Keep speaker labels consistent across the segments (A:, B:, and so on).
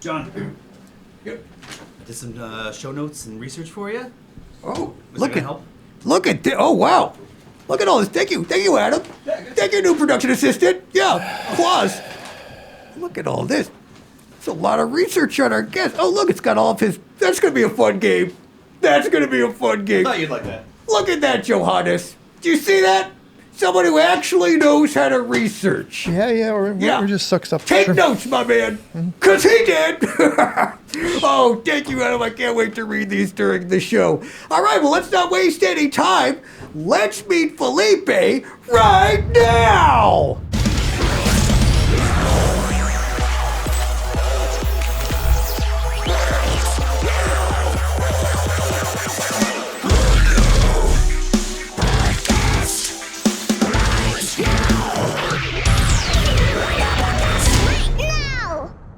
A: John.
B: Yep.
A: I did some show notes and research for you.
B: Oh,
A: Was that gonna help?
B: look at this. Oh, wow. Look at all this. Thank you, Adam. Thank you, new production assistant. Yeah, applause. Look at all this. It's a lot of research on our guest. Oh, look, it's got all of his. That's going to be a fun game. That's going to be a fun game.
A: I thought you'd like that.
B: Look at that, Johannes. Do you see that? Someone who actually knows how to research.
C: Yeah, we're just sucks up.
B: Take notes, my man, because he did. Oh, thank you, Adam. I can't wait to read these during the show. All right, well, let's not waste any time. Let's meet Felipe right now.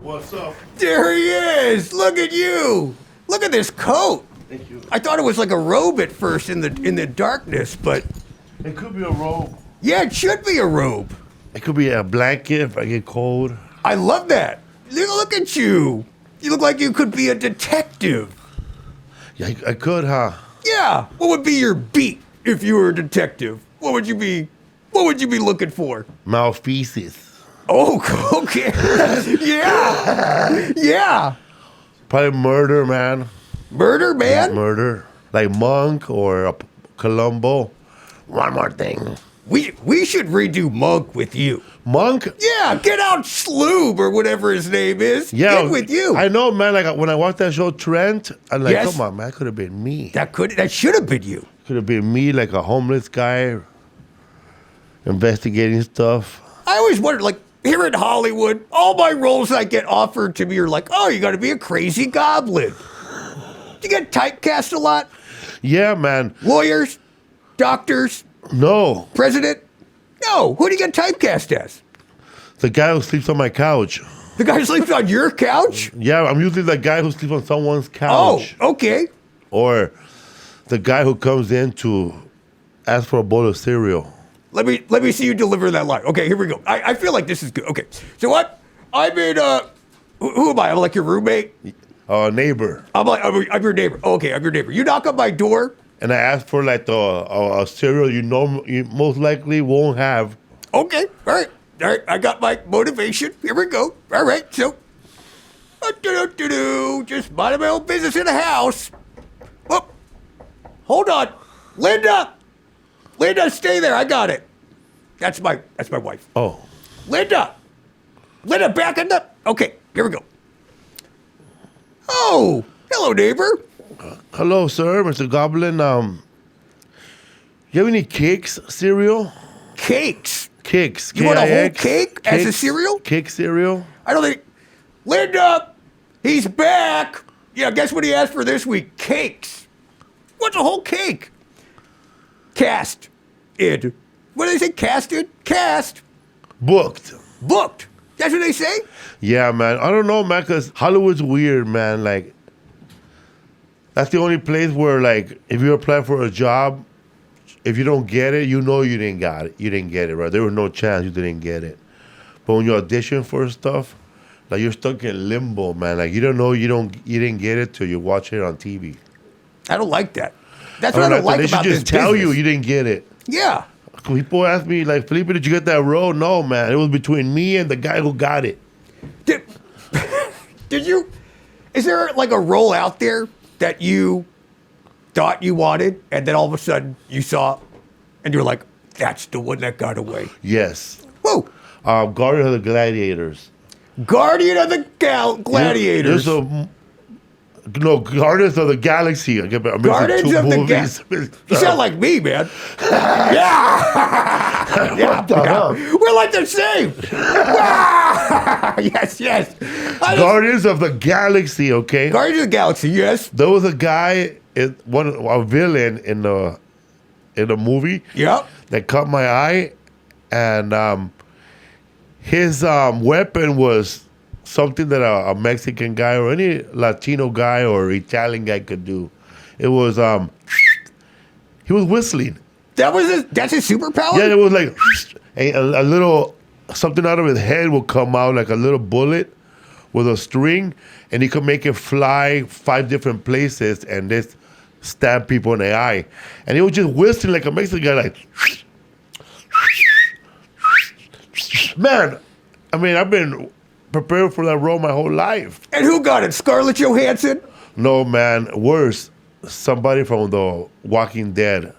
D: What's up?
B: There he is. Look at you. Look at this coat.
D: Thank you.
B: I thought it was like a robe at first in the darkness, but
D: It could be a robe.
B: yeah, it should be a robe.
D: It could be a blanket if I get cold.
B: I love that. Look at you. You look like you could be a detective.
D: Yeah, I could, huh?
B: Yeah. What would be your beat if you were a detective? What would you be looking for?
D: Mouthpieces.
B: Oh, okay. Yeah. Yeah.
D: Probably murder, man.
B: Murder, man?
D: Murder. Like Monk or Columbo. One more thing.
B: We should redo Monk with you.
D: Monk?
B: Yeah, get out Sloob or whatever his name is.
D: Yeah.
B: Get with you.
D: I know, man. Like when I watched that show, Trent, I'm like,
B: Yes.
D: come on, man. That could have been me.
B: That should have been you.
D: Could have been me, like a homeless guy investigating stuff.
B: I always wondered, like, here in Hollywood, all my roles I get offered to me are like, oh, you got to be a crazy goblin. Do you get typecast a lot?
D: Yeah, man.
B: Lawyers? Doctors?
D: No.
B: President? No. Who do you get typecast as?
D: The guy who sleeps on my couch.
B: The guy who sleeps on your couch?
D: Yeah, I'm usually the guy who sleeps on someone's
B: Oh,
D: couch.
B: okay.
D: Or the guy who comes in to ask for a bowl of cereal.
B: Let me see you deliver that line. Okay, here we go. I feel like this is good. Okay, so what? I'm in, who am I? I'm like your roommate?
D: Neighbor.
B: I'm your neighbor. Oh, okay, I'm your neighbor. You knock on my door.
D: And I asked for like a cereal you most likely won't have.
B: Okay, all right. I got my motivation. Here we go. All right, so, just minding my own business in the house. Oh, hold on. Linda, stay there. I got it. That's my wife.
D: Oh.
B: Linda, back in the. Okay, here we go. Oh, hello, neighbor.
D: Hello, sir, Mr. Goblin. You have any cakes cereal?
B: Cakes.
D: Cakes.
B: You want a whole
D: K-I-X?
B: cake as a cereal?
D: Cake cereal?
B: I don't think. Linda, he's back. Yeah, guess what he asked for this week? Cakes. What's a whole cake? Cast. Id. What do they say? Casted? Cast.
D: Booked.
B: Booked. That's what they say?
D: Yeah, man. I don't know, man, because Hollywood's weird, man. Like, that's the only place where, like, if you apply for a job, if you don't get it, you know you didn't got it. You didn't get it, right? There was no chance you didn't get it. But when you audition for stuff, like, you're stuck in limbo, man. Like, you don't know you didn't get it till you watch it on TV.
B: I don't like that. That's what I don't like
D: they
B: about
D: should
B: this
D: just tell
B: business.
D: you didn't get it.
B: Yeah.
D: People ask me, like, Felipe, did you get that role? No, man. It was between me and the guy who got it.
B: Did you? Is there like a role out there that you thought you wanted, and then all of a sudden you saw, and you're like, "That's the one that got away."
D: Yes.
B: Whoa!
D: Guardian of the Gladiators.
B: Guardian of the Gladiators.
D: Guardians of the Galaxy. I'm
B: Guardians
D: two
B: of the
D: movies.
B: You sound like me, man. Yeah. We're like the same. Yes.
D: Guardians of the Galaxy, okay?
B: Guardians of the Galaxy, yes.
D: There was a guy, a villain in the movie.
B: Yep.
D: That caught my eye, and his weapon was something that a Mexican guy or any Latino guy or Italian guy could do. It was he was whistling.
B: That's his superpower?
D: Yeah, it was like a little something out of his head would come out like a little bullet with a string, and he could make it fly 5 different places and just stab people in the eye. And he was just whistling like a Mexican guy, like, man, I mean, I've been prepared for that role my whole life.
B: And who got it? Scarlett Johansson?
D: No, man, worse. Somebody from The Walking Dead.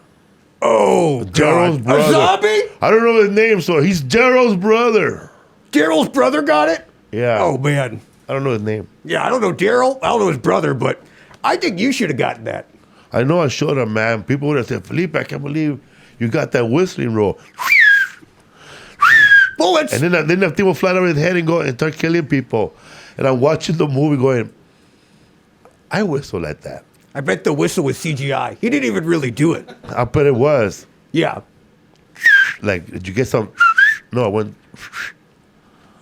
B: Oh,
D: Daryl's
B: God.
D: brother.
B: A zombie?
D: I don't know his name, so he's Daryl's brother.
B: Daryl's brother got it?
D: Yeah.
B: Oh, man.
D: I don't know his name.
B: Yeah, I don't know Daryl. I don't know his brother, but I think you should have gotten that.
D: I know I showed him, man. People would have said, Felipe, I can't believe you got that whistling role.
B: Bullets.
D: And then that thing will fly over his head and go and start killing people. And I'm watching the movie going, I whistle like that.
B: I bet the whistle was CGI. He didn't even really do it.
D: I bet it was.
B: Yeah.
D: Like, did you get some? No, I went,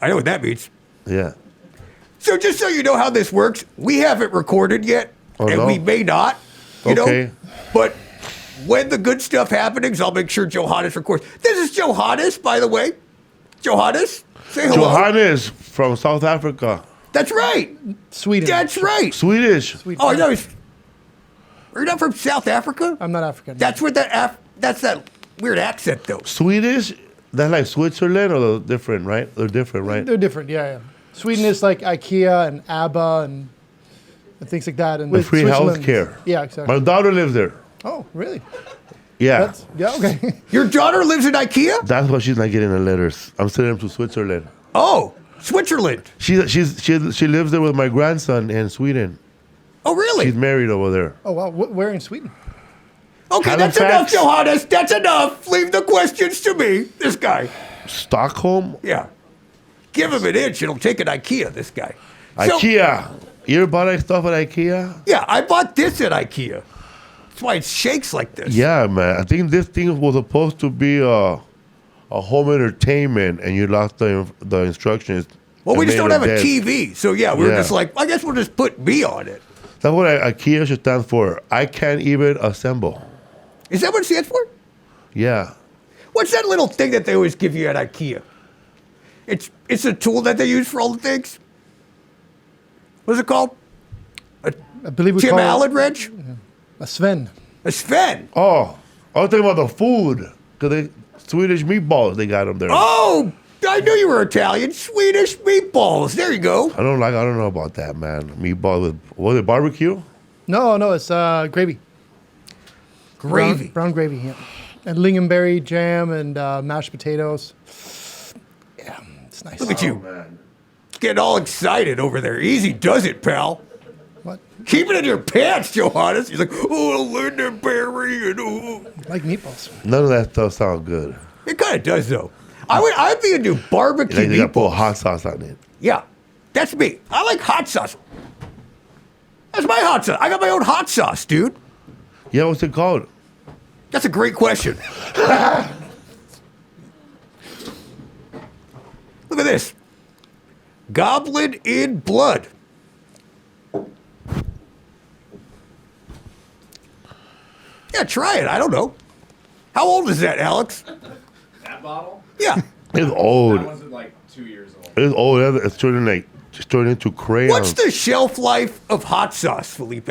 B: I know what that means.
D: yeah.
B: So just so you know how this works, we haven't recorded yet,
D: Oh,
B: and
D: no?
B: we may not, you
D: Okay.
B: know. But when the good stuff happens, I'll make sure Johannes records. This is Johannes, by the way. Johannes, say hello.
D: Johannes from South Africa.
B: That's right.
C: Sweden.
B: That's right.
D: Swedish.
C: Sweden.
B: Oh, I know. Are you not from South Africa?
C: I'm not African.
B: That's where that's that weird accent, though.
D: Swedish? That's like Switzerland, or they're different, right? They're different, right?
C: They're different, yeah. Sweden is like IKEA and ABBA and things like that. And
D: With free
C: Switzerland-
D: healthcare.
C: Yeah, exactly.
D: My daughter lives there.
C: Oh, really?
D: Yeah.
C: Yeah, okay.
B: Your daughter lives in IKEA?
D: That's why she's not getting the letters. I'm sending them to Switzerland.
B: Oh, Switzerland.
D: She lives there with my grandson in Sweden.
B: Oh, really?
D: She's married over there.
C: Oh, wow. Where in Sweden?
B: Okay, that's
D: Halifax.
B: enough, Johannes. That's enough. Leave the questions to me. This guy.
D: Stockholm?
B: Yeah. Give him an inch. It'll take an IKEA, this guy. So-
D: IKEA. You ever bought stuff at IKEA?
B: Yeah, I bought this at IKEA. That's why it shakes like this.
D: Yeah, man. I think this thing was supposed to be a home entertainment, and you lost the instructions.
B: Well, we
D: and
B: just
D: made
B: don't have
D: it
B: a
D: dead.
B: TV. So, yeah, we were
D: Yeah.
B: just like, I guess we'll just put me on it.
D: That's what IKEA should stand for. I can't even assemble.
B: Is that what it stands for?
D: Yeah.
B: What's that little thing that they always give you at IKEA? It's a tool that they use for all the things. What's it called?
C: I believe we
B: Tim
C: call
B: Allen
C: it
B: wrench?
C: a Sven.
B: A Sven.
D: Oh, I was thinking about the food. Because they Swedish meatballs, they got them there.
B: Oh, I knew you were Italian. Swedish meatballs. There you go.
D: I don't know about that, man. Meatball with, was it barbecue?
C: No, it's gravy.
B: Gravy.
C: Brown gravy, yeah. And lingonberry jam and mashed potatoes. Yeah, it's nice.
B: Look at you.
D: Man.
B: Getting all excited over there. Easy does it, pal.
C: What?
B: Keep it in your pants, Johannes. He's like, oh, lingonberry and oh.
C: I like meatballs.
D: None of that stuff sounds good.
B: It kind of does, though. I'd be into barbecue
D: Like they got to put
B: meatballs.
D: hot sauce on it.
B: Yeah, that's me. I like hot sauce. That's my hot sauce. I got my own hot sauce, dude.
D: Yeah, what's it called?
B: That's a great question. Look at this. Goblin in blood. Yeah, try it. I don't know. How old is that, Alex?
E: That bottle?
B: Yeah.
D: It's old.
E: That wasn't like 2 years old.
D: It's old. It's turning into crayons.
B: What's the shelf life of hot sauce, Felipe?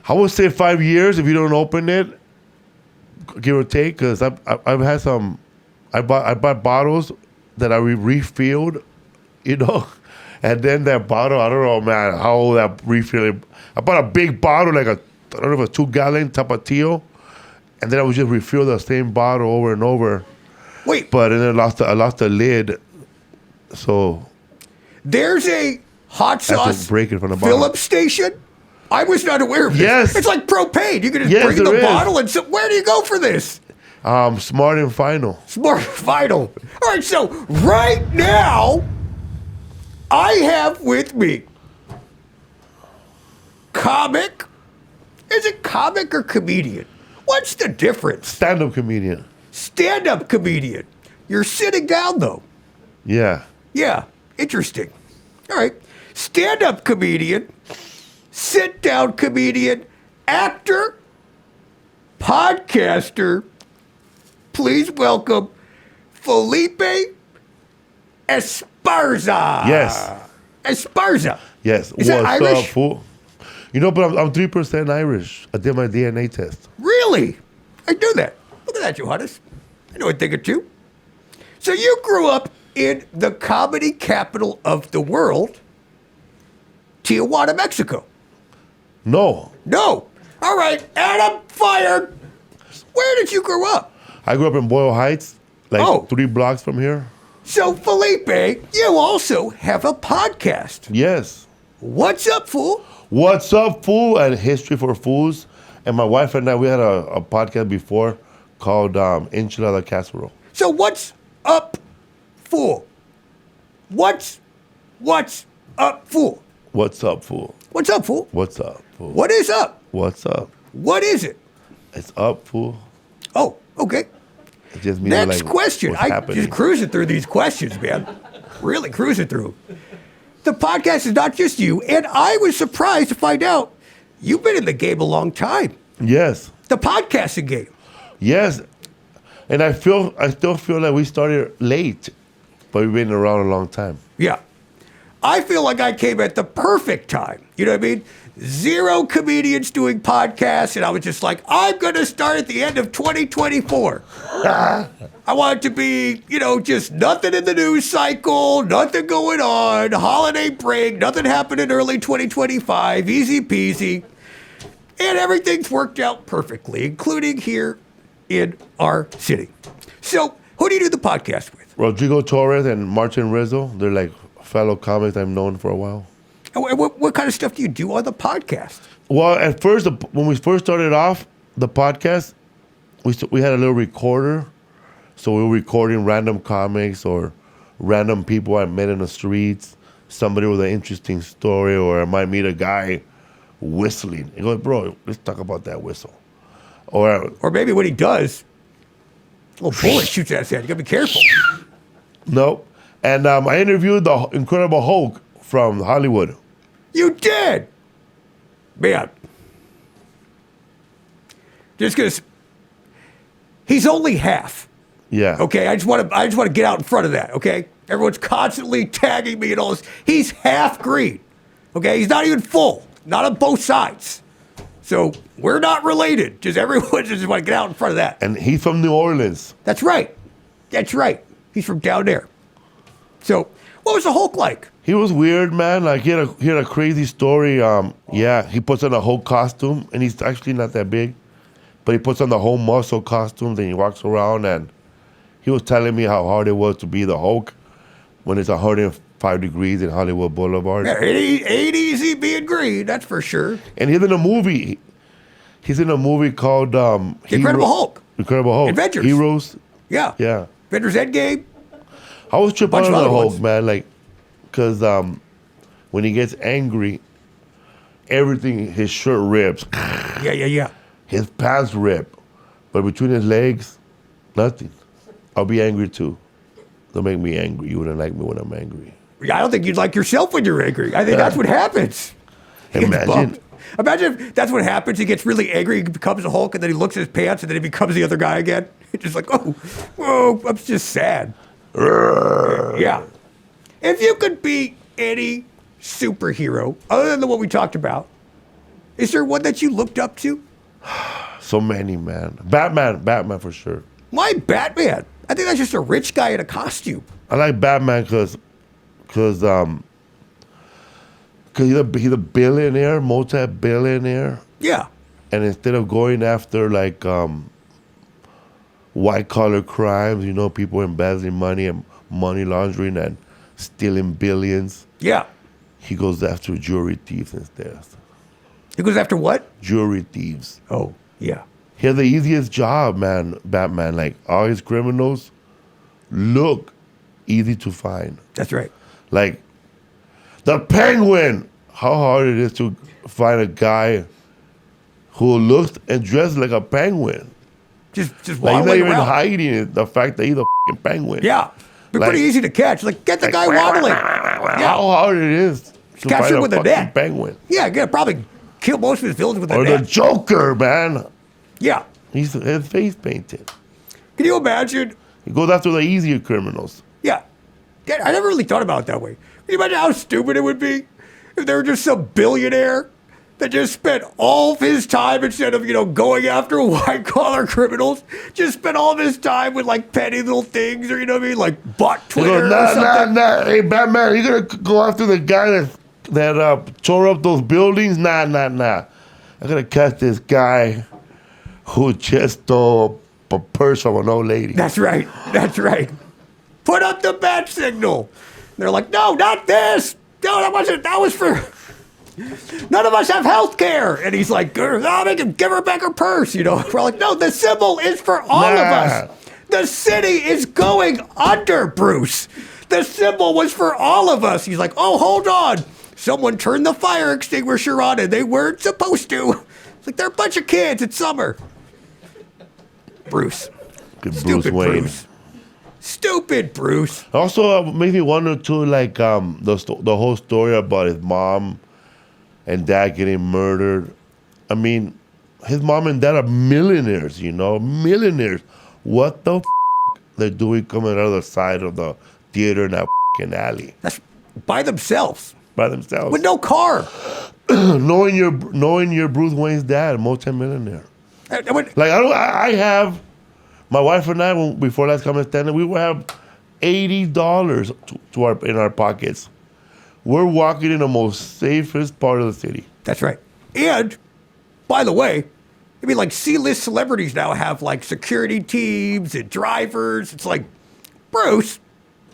D: I would say 5 years if you don't open it, give or take. Because I've had some. I bought bottles that I refilled, you know, and then that bottle. I don't know, man, how old that refilling. I bought a big bottle, like I don't know if it's 2-gallon Tapatio, and then I would just refill the same bottle over and over.
B: Wait,
D: But then I lost the lid, so
B: there's a hot
D: I had
B: sauce
D: to break it from the bottom.
B: fill-up station? I was not aware of this.
D: Yes.
B: It's like propane. You can just
D: Yes,
B: bring the
D: there is.
B: bottle and so where do you go for this?
D: Smart and Final.
B: Smart Vital. All right, so right now, I have with me comic. Is it comic or comedian? What's the difference?
D: Stand-up comedian.
B: Stand-up comedian. You're sitting down, though.
D: Yeah.
B: Yeah, interesting. All right. Stand-up comedian, sit-down comedian, actor, podcaster. Please welcome Felipe Esparza.
D: Yes.
B: Esparza.
D: Yes.
B: Is that
D: What's
B: Irish?
D: up, fool? You know, but I'm 3% Irish. I did my DNA test.
B: Really? I do that. Look at that, Johannes. I know a thing or two. So you grew up in the comedy capital of the world, Tijuana, Mexico.
D: No.
B: No. All right, Adam, fired. Where did you grow up?
D: I grew up in Boyle Heights, like 3 blocks from here.
B: So, Felipe, you also have a podcast.
D: Yes.
B: What's up, fool?
D: What's up, fool? And History for Fools. And my wife and I, we had a podcast before called Enchilada Casserole.
B: So, what's up, fool? What's up, fool?
D: What's up, fool?
B: What's up, fool?
D: What's up, fool?
B: What is up?
D: What's up?
B: What is it?
D: It's up, fool.
B: Oh, okay.
D: It just means
B: Next
D: like,
B: question.
D: what's
B: I
D: happening.
B: just cruising through these questions, man. Really cruising through. The podcast is not just you, and I was surprised to find out you've been in the game a long time.
D: Yes.
B: The podcasting game.
D: Yes. And I still feel like we started late, but we've been around a long time.
B: Yeah. I feel like I came at the perfect time. You know what I mean? 0 comedians doing podcasts, and I was just like, I'm going to start at the end of 2024. I want it to be, just nothing in the news cycle, nothing going on, holiday break, nothing happened in early 2025, easy peasy. And everything's worked out perfectly, including here in our city. So, who do you do the podcast with?
D: Rodrigo Torres and Martin Rizzo, they're like fellow comics I've known for a while.
B: And what kind of stuff do you do on the podcast?
D: Well, at first, when we first started off the podcast, we had a little recorder. So we were recording random comics or random people I met in the streets, somebody with an interesting story, or I might meet a guy whistling. You go, bro, let's talk about that whistle. Or
B: maybe when he does, a little bullet shoots at his head. You got to be careful.
D: no. And I interviewed the Incredible Hulk from Hollywood.
B: You did? Man. Just because he's only half.
D: Yeah.
B: Okay, I just want to get out in front of that, okay? Everyone's constantly tagging me and all this. He's half green. Okay, he's not even full. Not on both sides. So we're not related. Just everyone just want to get out in front of that.
D: And he's from New Orleans.
B: That's right. That's right. He's from down there. So what was the Hulk like?
D: He was weird, man. Like he had a crazy story. Yeah, he puts on a whole costume, and he's actually not that big, but he puts on the whole muscle costume. Then he walks around, and he was telling me how hard it was to be the Hulk when it's 105 degrees in Hollywood Boulevard.
B: Yeah, ain't easy being green, that's for sure.
D: And he's in a movie. He's in a movie called
B: Incredible Hulk.
D: Incredible Hulk.
B: Avengers.
D: Heroes.
B: Yeah.
D: Yeah.
B: Avengers Endgame.
D: I was tripping
B: Bunch
D: on
B: of
D: the
B: other
D: Hulk,
B: ones.
D: man. Like, because when he gets angry, everything, his shirt rips.
B: Yeah.
D: His pants rip. But between his legs, nothing. I'll be angry too. Don't make me angry. You wouldn't like me when I'm angry.
B: I don't think you'd like yourself when you're angry. I think that's what happens. He gets
D: Imagine.
B: bumped. Imagine if that's what happens. He gets really angry, he becomes a Hulk, and then he looks at his pants, and then he becomes the other guy again. It's just like, whoa, I'm just sad. Yeah. If you could be any superhero, other than the one we talked about, is there one that you looked up to?
D: So many, man. Batman for sure.
B: Why Batman? I think that's just a rich guy in a costume.
D: I like Batman because he's a billionaire, multi-billionaire.
B: Yeah.
D: And instead of going after like white-collar crimes, people embezzling money and money laundering and stealing billions,
B: Yeah.
D: he goes after jewelry thieves instead.
B: He goes after what?
D: Jewelry thieves.
B: Oh, yeah.
D: He has the easiest job, man, Batman. Like, all his criminals look easy to find.
B: That's right.
D: Like, the Penguin. How hard it is to find a guy who looks and dresses like a penguin.
B: Just
D: Like, he's not
B: waddling
D: even
B: around.
D: hiding it, the fact that he's a f***ing penguin.
B: Yeah. Be
D: Like-
B: pretty easy to catch. Like, get the guy waddling.
D: How hard it is to
B: Catch
D: find
B: him
D: a
B: with a
D: fucking
B: net.
D: penguin.
B: Yeah, you could probably kill most of his villains with a
D: Or the
B: net.
D: Joker, man.
B: Yeah.
D: His face painted.
B: Can you imagine?
D: He goes after the easier criminals.
B: Yeah. I never really thought about it that way. Can you imagine how stupid it would be if there were just some billionaire that just spent all of his time, instead of, going after white-collar criminals, just spent all of his time with, like, petty little things, or, you know what I mean, like bot Twitter or something.
D: Hey, Batman, you gonna go after the guy that tore up those buildings? Nah. I'm gonna catch this guy who just stole a purse from an old lady.
B: That's right. Put up the bat signal. They're like, no, not this. No, that was for... None of us have health care. And he's like, make him give her back her purse. We're like, no, the symbol is for all of us. The city is going under, Bruce. The symbol was for all of us. He's like, oh, hold on. Someone turned the fire extinguisher on and they weren't supposed to. It's like, they're a bunch of kids. It's summer. Bruce.
D: Good
B: Stupid
D: Bruce Wayne.
B: Bruce. Stupid Bruce.
D: Also, makes me wonder too, like the whole story about his mom and dad getting murdered. I mean, his mom and dad are millionaires, millionaires. What the they're doing coming out of the side of the theater in that alley?
B: That's by themselves.
D: By themselves.
B: With no car.
D: knowing your Bruce Wayne's dad, multi-millionaire. I have, my wife and I, before last comment standing, we will have $80 in our pockets. We're walking in the most safest part of the city.
B: That's right. And, by the way, like C-list celebrities now have like security teams and drivers. It's like, Bruce,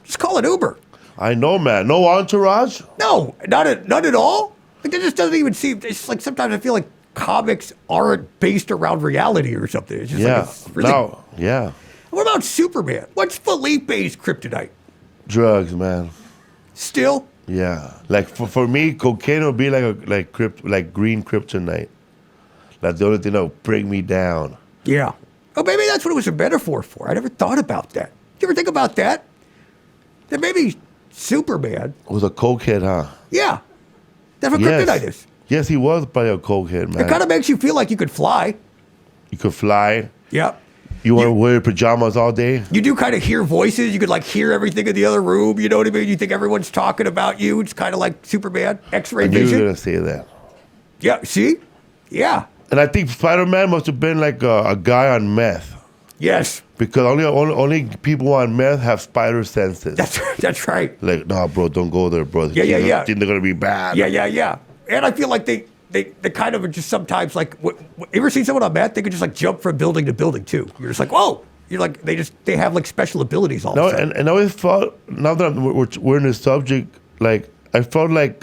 B: just call it Uber.
D: I know, man. No entourage?
B: No, none at all. Like, it just doesn't even seem, it's like sometimes I feel like comics aren't based around reality or something. It's just like, it's really,
D: yeah.
B: What about Superman? What's Felipe's kryptonite?
D: Drugs, man.
B: Still?
D: Yeah, like for me, cocaine would be like green kryptonite. That's the only thing that would bring me down.
B: Yeah. Oh, maybe that's what it was a metaphor for. I never thought about that. You ever think about that? That maybe Superman
D: was a cokehead, huh?
B: Yeah. That's what kryptonite is.
D: Yes, he was probably a cokehead, man.
B: It kind of makes you feel like you could fly.
D: You could fly.
B: Yep.
D: You want to wear pajamas all day?
B: You do kind of hear voices. You could like hear everything in the other room. You know what I mean? You think everyone's talking about you. It's kind of like Superman, X-ray vision.
D: You were going to say that.
B: Yeah, see? Yeah.
D: And I think Spider-Man must have been like a guy on meth.
B: Yes.
D: Because only people on meth have spider senses.
B: That's right.
D: Like, nah, bro, don't go there, bro.
B: Yeah.
D: Think they're going to be bad.
B: Yeah. And I feel like they kind of are just sometimes like, you ever seen someone on meth? They could just like jump from building to building too. You're just like, whoa. You're like, they have like special abilities all of a sudden.
D: And I always felt, now that we're in this subject, like, I felt like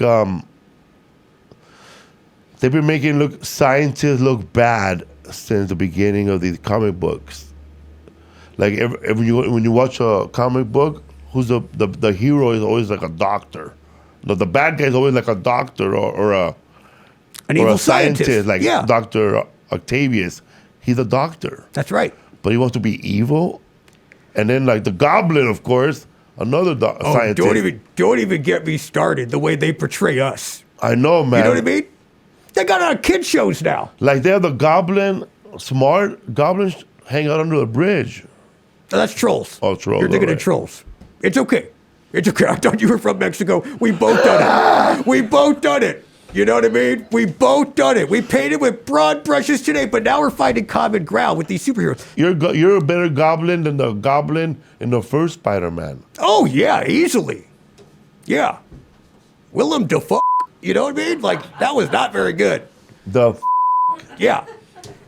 D: they've been making scientists look bad since the beginning of these comic books. Like, when you watch a comic book, who's the hero is always like a doctor. The bad guy is always like a doctor or
B: an evil scientist,
D: like Dr. Octavius. He's a doctor.
B: That's right.
D: But he wants to be evil. And then like the Goblin, of course, another scientist.
B: Don't even get me started the way they portray us.
D: I know, man.
B: You know what I mean? They got on kid shows now.
D: Like they have the Goblin, smart Goblins hang out under a bridge.
B: Oh, that's Trolls.
D: Oh, Trolls.
B: You're thinking of Trolls. It's okay. I thought you were from Mexico. We both done it. You know what I mean? We both done it. We painted with broad brushes today, but now we're finding common ground with these superheroes.
D: You're a better Goblin than the Goblin in the first Spider-Man.
B: Oh, yeah, easily. Yeah. Willem Dafoe. You know what I mean? Like, that was not very good. Yeah.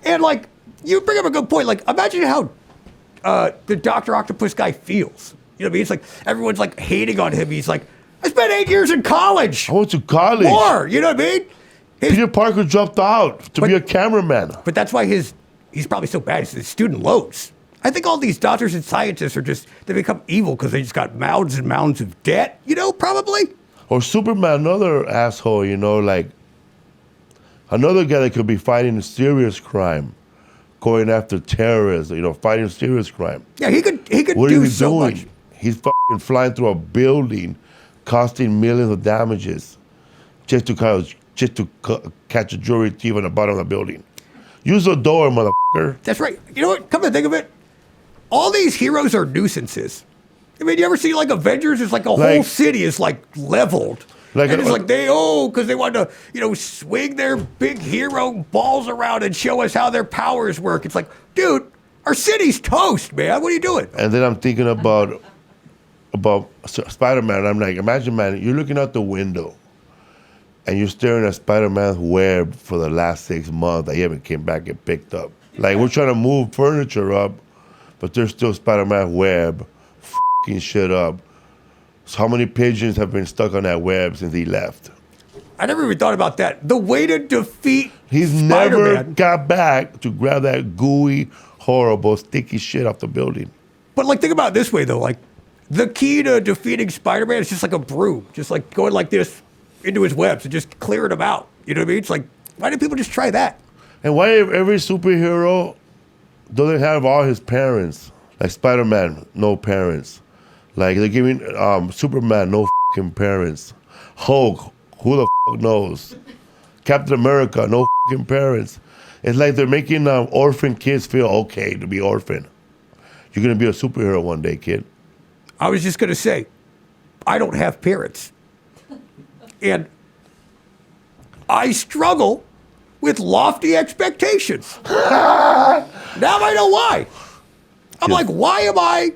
B: And, like, you bring up a good point. Like, imagine how the Dr. Octopus guy feels. You know what I mean? It's like, everyone's, like, hating on him. He's like, I spent 8 years in college.
D: I went to college.
B: More, you know what I mean?
D: Peter Parker dropped out to be a cameraman.
B: But that's why he's probably so bad. It's his student loans. I think all these doctors and scientists they become evil because they just got mounds and mounds of debt, probably.
D: Or Superman, another asshole, like another guy that could be fighting serious crime, going after terrorists, fighting serious crime.
B: Yeah, he could
D: what
B: do
D: is he
B: so
D: doing?
B: much.
D: He's fucking flying through a building, costing millions of damages, just to catch a jewelry thief on the bottom of the building. Use the door, motherfucker.
B: That's right. You know what? Come to think of it, all these heroes are nuisances. I mean, you ever see like Avengers? It's like a whole city is like leveled.
D: Like
B: and it's like because they want to, swing their big hero balls around and show us how their powers work. It's like, dude, our city's toast, man. What are you doing?
D: And then I'm thinking about Spider-Man. I'm like, imagine, man, you're looking out the window and you're staring at Spider-Man's web for the last 6 months that you haven't came back and picked up. Like, we're trying to move furniture up, but there's still Spider-Man's web f***ing shit up. So how many pigeons have been stuck on that web since he left?
B: I never even thought about that. The way to defeat
D: He's
B: Spider-Man.
D: never got back to grab that gooey, horrible, sticky shit off the building.
B: But like, think about it this way though. Like, the key to defeating Spider-Man is just like a broom, just like going like this into his webs and just clearing them out. You know what I mean? It's like, why didn't people just try that?
D: And why every superhero doesn't have all his parents? Like Spider-Man, no parents. Like they're giving Superman no fucking parents. Hulk, who the fuck knows? Captain America, no fucking parents. It's like they're making orphan kids feel okay to be orphan. You're gonna be a superhero one day, kid.
B: I was just gonna say, I don't have parents. And I struggle with lofty expectations. Now I know why. I'm like, why am I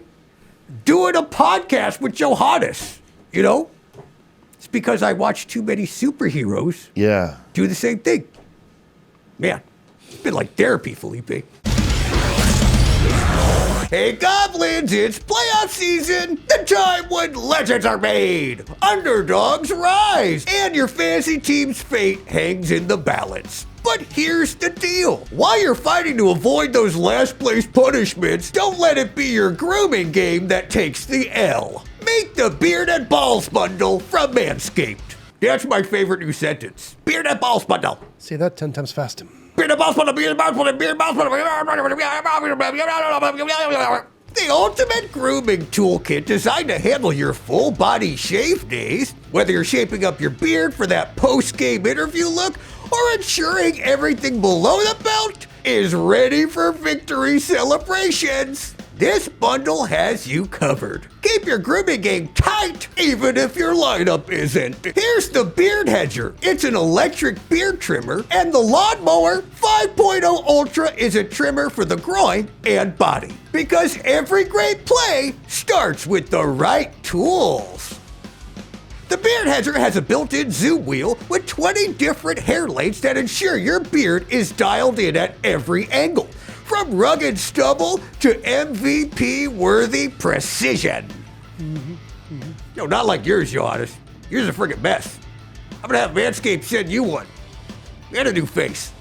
B: doing a podcast with Johannes? It's because I watch too many superheroes do the same thing. Man, it's been like therapy, Felipe. Hey, Goblins, it's playoff season, the time when legends are made, underdogs rise, and your fantasy team's fate hangs in the balance. But here's the deal. While you're fighting to avoid those last place punishments, don't let it be your grooming game that takes the L. Meet the Beard and Balls Bundle from Manscaped. That's my favorite new sentence. Beard and Balls Bundle.
C: Say that 10 times fast.
B: Beard and Balls Bundle, Beard and Balls Bundle, Beard and Balls Bundle. The ultimate grooming toolkit designed to handle your full body shave days. Whether you're shaping up your beard for that post-game interview look or ensuring everything below the belt is ready for victory celebrations, this bundle has you covered. Keep your grooming game tight, even if your lineup isn't. Here's the Beard Hedger. It's an electric beard trimmer, and the Lawnmower 5.0 Ultra is a trimmer for the groin and body. Because every great play starts with the right tools. The Beard Hedger has a built-in zoom wheel with 20 different hair lengths that ensure your beard is dialed in at every angle. From rugged stubble to MVP-worthy precision. Not like yours, Johannes. Yours is a friggin' mess. I'm gonna have Manscaped send you one. And a new face.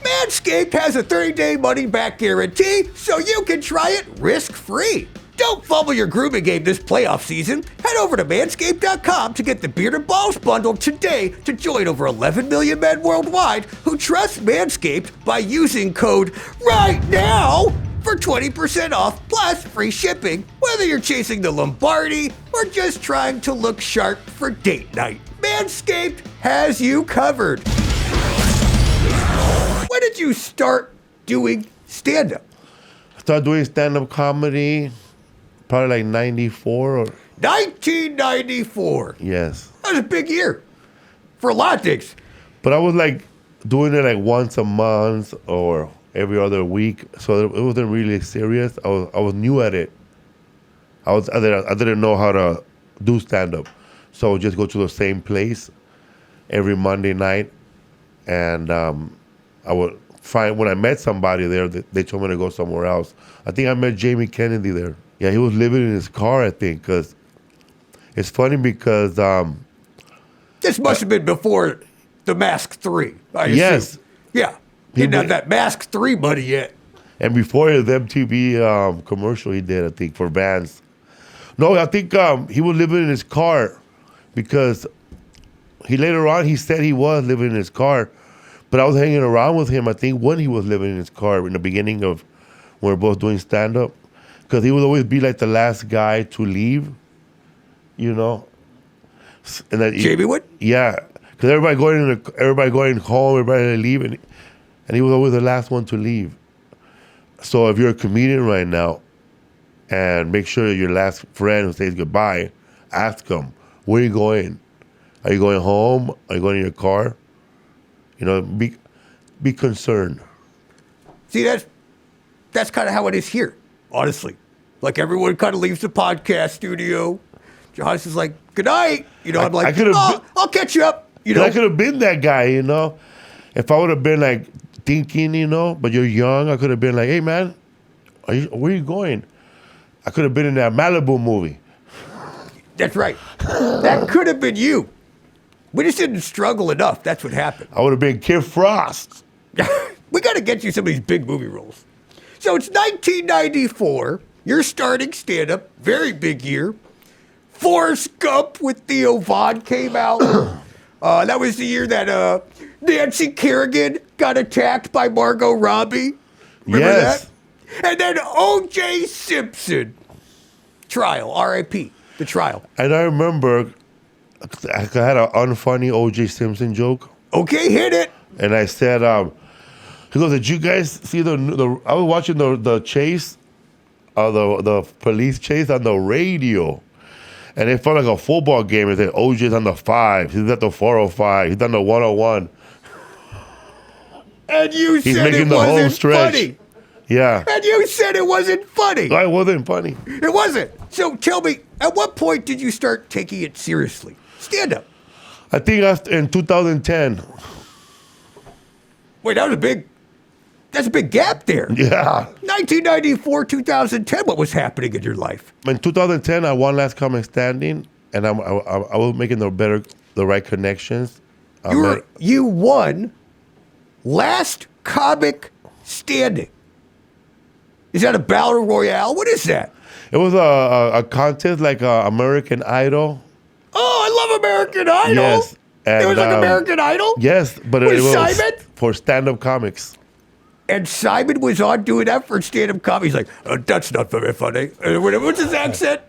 B: Manscaped has a 30-day money-back guarantee, so you can try it risk-free. Don't fumble your grooming game this playoff season. Head over to manscaped.com to get the Beard and Balls Bundle today to join over 11 million men worldwide who trust Manscaped by using code RIGHTNOW for 20% off plus free shipping, whether you're chasing the Lombardi or just trying to look sharp for date night. Manscaped has you covered. When did you start doing stand-up?
D: I started doing stand-up comedy probably like 94 or...
B: 1994.
D: Yes.
B: That was a big year for a lot of things.
D: But I was like doing it like once a month or every other week, so it wasn't really serious. I was new at it. I didn't know how to do stand-up, so I would just go to the same place every Monday night, and I would find when I met somebody there, they told me to go somewhere else. I think I met Jamie Kennedy there. Yeah, he was living in his car, I think, because it's funny because...
B: this must have been before The Mask 3, I assume.
D: Yes.
B: Yeah. He didn't have that Mask 3 money yet.
D: And before his MTV commercial he did, I think, for bands. No, I think he was living in his car because later on he said he was living in his car. But I was hanging around with him, I think, when he was living in his car in the beginning of when we were both doing stand-up. Because he would always be like the last guy to leave, And that
B: Jamie would?
D: Yeah. Because everybody going home, everybody leaving. And he was always the last one to leave. So if you're a comedian right now and make sure your last friend who says goodbye, ask them, where are you going? Are you going home? Are you going in your car? You know, be concerned.
B: See, that's kind of how it is here, honestly. Like, everyone kind of leaves the podcast studio. Johannes is like, good night. You know, I'm like, I'll catch you up. You know,
D: I could have been that guy, you know. If I would have been like thinking, you know, but you're young, I could have been like, hey, man, where are you going? I could have been in that Malibu movie.
B: That's right. That could have been you. We just didn't struggle enough. That's what happened.
D: I would have been Kid Frost.
B: We got to get you some of these big movie roles. So it's 1994. You're starting stand-up. Very big year. Forrest Gump with Theo Von came out. That was the year that Nancy Kerrigan got attacked by Margot Robbie. Remember
D: Yes.
B: that? And then O.J. Simpson. Trial. R.I.P. The trial.
D: And I remember I had an unfunny O.J. Simpson joke.
B: Okay, hit it.
D: And I said, he goes, did you guys see the I was watching the chase, the police chase on the radio. And it felt like a football game. It said, OJ's on the 5. He's at the 405. He's on the 101.
B: And you
D: He's
B: said
D: making
B: it
D: the whole
B: wasn't
D: stretch.
B: funny.
D: Yeah.
B: And you said it wasn't funny.
D: No, it wasn't funny.
B: It wasn't. So tell me, at what point did you start taking it seriously? Stand up.
D: I think in 2010.
B: Wait, that's a big gap there.
D: Yeah.
B: 1994, 2010, what was happening in your life?
D: In 2010, I won Last Comic Standing, and I was making the right connections.
B: You won Last Comic Standing. Is that a battle royale? What is that?
D: It was a contest like American Idol.
B: Oh, I love American Idol.
D: Yes.
B: It was like American Idol?
D: Yes, but
B: With
D: it was
B: Simon?
D: for stand-up comics.
B: And Simon was on doing that for stand-up comedy. He's like, that's not very funny. What's his accent?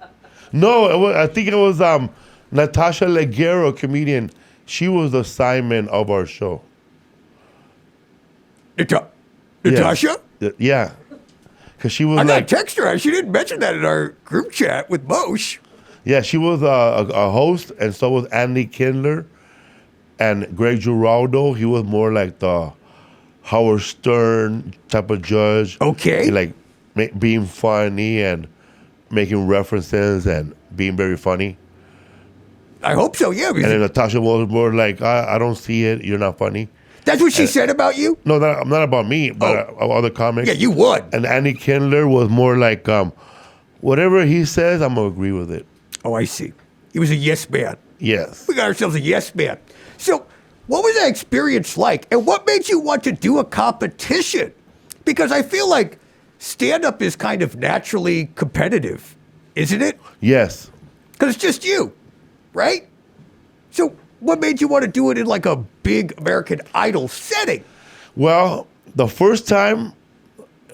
D: No, I think it was Natasha Leggero, comedian. She was the Simon of our show.
B: Natasha?
D: Yes. Yeah. Because she was
B: I
D: like...
B: got a text her. She didn't mention that in our group chat with Moshe.
D: Yeah, she was a host, and so was Andy Kindler. And Greg Giraldo, he was more like the Howard Stern type of judge.
B: Okay.
D: Like being funny and making references and being very funny.
B: I hope so, yeah.
D: And then Natasha was more like, I don't see it, you're not funny.
B: That's what she said about you?
D: No, not about me, but other comics.
B: Yeah, you won.
D: And Andy Kindler was more like, whatever he says, I'm going to agree with it.
B: Oh, I see. He was a yes man.
D: Yes.
B: We got ourselves a yes man. So, what was that experience like? And what made you want to do a competition? Because I feel like stand-up is kind of naturally competitive, isn't it?
D: Yes.
B: Because it's just you, right? So, what made you want to do it in like a big American Idol setting?
D: Well, the first time,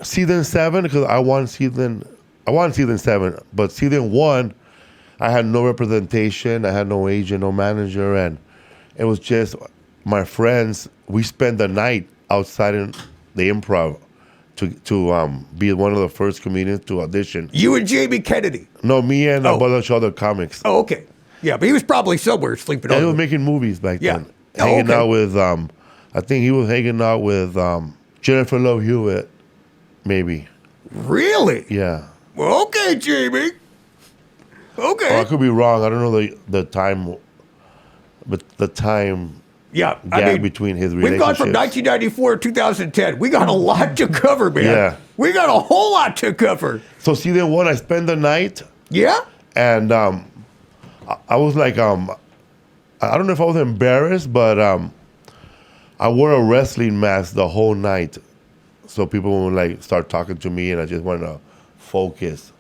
D: season 7, because I won season 7, but season 1, I had no representation, I had no agent, no manager, and it was just my friends. We spent the night outside in the Improv to be one of the first comedians to audition.
B: You and Jamie Kennedy.
D: No, me and a bunch of other comics.
B: Oh, okay. Yeah, but he was probably somewhere sleeping
D: And
B: on.
D: he was making movies back
B: Yeah.
D: then.
B: Oh,
D: Hanging
B: okay.
D: out with, I think he was hanging out with Jennifer Love Hewitt, maybe.
B: Really?
D: Yeah.
B: Well, okay, Jamie. Okay.
D: Oh, I could be wrong. I don't know the time, but the time
B: Yeah,
D: gap between his relationships.
B: we've gone from 1994 to 2010. We got a lot to cover, man.
D: Yeah.
B: We got a whole lot to cover.
D: So season 1, I spent the night,
B: Yeah?
D: and I was like, I don't know if I was embarrassed, but I wore a wrestling mask the whole night, so people would like start talking to me, and I just wanted to focus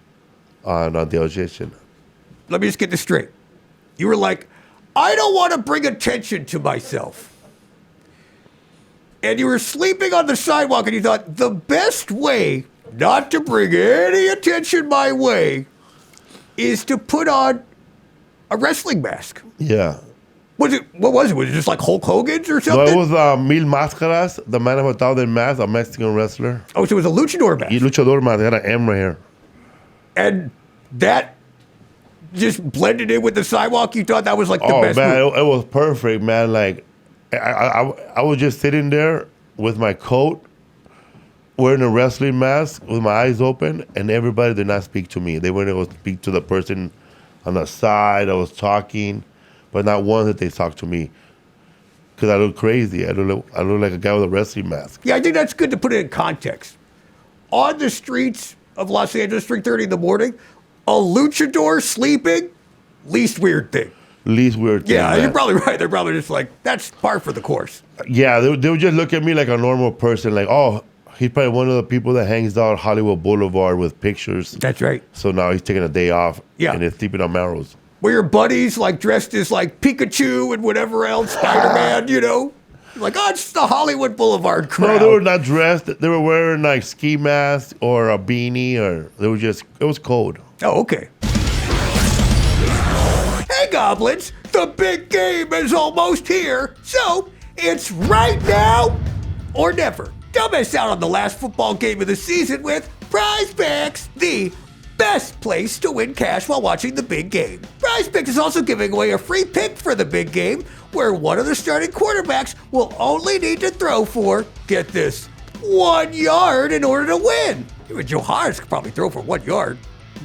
D: on the audition.
B: Let me just get this straight. You were like, I don't want to bring attention to myself. And you were sleeping on the sidewalk, and you thought, the best way not to bring any attention my way is to put on a wrestling mask.
D: Yeah.
B: What was it? Was it just like Hulk Hogan's or
D: No,
B: something?
D: it was Mil Máscaras, the man of 1,000 masks, a Mexican wrestler.
B: Oh, so it was a luchador mask.
D: Y luchador más, had an M right here.
B: And that just blended in with the sidewalk. You thought that was like the
D: Oh
B: best
D: man,
B: move?
D: it was perfect, man. Like I was just sitting there with my coat, wearing a wrestling mask, with my eyes open, and everybody did not speak to me. They went to go speak to the person on the side. I was talking, but not once did they talk to me. Because I look crazy. I look like a guy with a wrestling mask.
B: Yeah, I think that's good to put it in context. On the streets of Los Angeles, 3:30 in the morning, a luchador sleeping, least weird thing.
D: Least weird thing.
B: Yeah,
D: man.
B: you're probably right. They're probably just like, that's par for the course.
D: Yeah, they would just look at me like a normal person. Like, oh, he's probably one of the people that hangs out Hollywood Boulevard with pictures.
B: That's right.
D: So now he's taking a day off.
B: Yeah.
D: And he's sleeping on Melrose.
B: Were your buddies like dressed as like Pikachu and whatever else, Spider-Man, you know? Like, oh, it's the Hollywood Boulevard crowd.
D: No, they were not dressed. They were wearing like ski masks or a beanie, or they were just, it was cold.
B: Oh, okay. Hey, Goblins, the big game is almost here. So, it's right now or never. Don't miss out on the last football game of the season with Prize Picks, the best place to win cash while watching the big game. Prize Picks is also giving away a free pick for the big game, where one of the starting quarterbacks will only need to throw for, get this, 1 yard in order to win. Even Johannes could probably throw for 1 yard.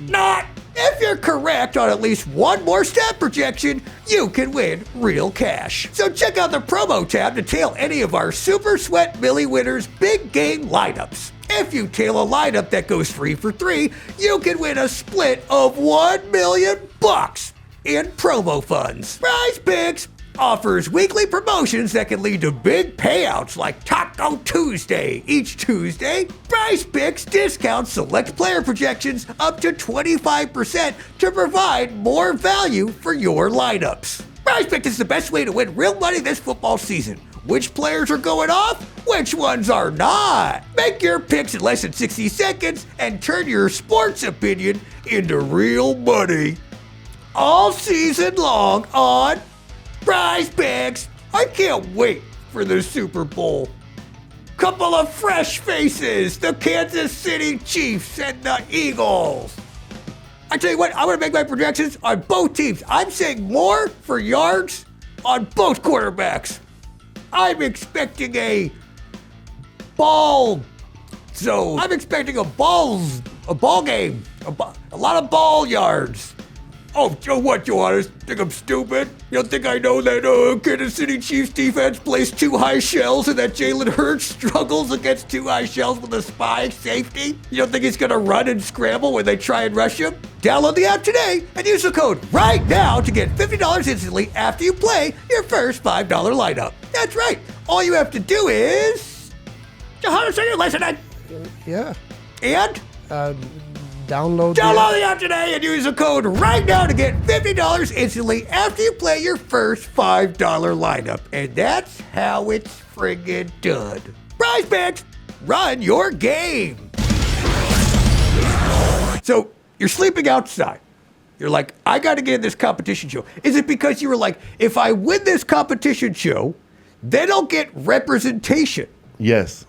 B: Not! If you're correct on at least one more stat projection, you can win real cash. So check out the promo tab to tail any of our Super Sweat Millie Winners big game lineups. If you tail a lineup that goes 3 for 3, you can win a split of $1 million in promo funds. Prize Picks offers weekly promotions that can lead to big payouts like Taco Tuesday each Tuesday. Prize Picks discounts select player projections up to 25% to provide more value for your lineups. Prize Picks is the best way to win real money this football season. Which players are going off? Which ones are not? Make your picks in less than 60 seconds and turn your sports opinion into real money. All season long on Prize Picks. I can't wait for the Super Bowl. Couple of fresh faces, the Kansas City Chiefs and the Eagles. I tell you what, I'm going to make my projections on both teams. I'm saying more for yards on both quarterbacks. I'm expecting a ball zone. I'm expecting a ball game. A lot of ball yards. Oh, what, Johannes? Think I'm stupid? You don't think I know that Kansas City Chiefs defense plays 2 high shells and that Jalen Hurts struggles against 2 high shells with a spy safety? You don't think he's going to run and scramble when they try and rush him? Download the app today and use the code right now to get $50 instantly after you play your first $5 lineup. That's right. All you have to do is... Johannes, are you listening?
C: Yeah.
B: And...
C: Download
B: the app today and use the code right now to get $50 instantly after you play your first $5 lineup. And that's how it's friggin' done. Prize Picks, run your game. So you're sleeping outside. You're like, I got to get in this competition show. Is it because you were like, if I win this competition show, then I'll get representation?
D: Yes.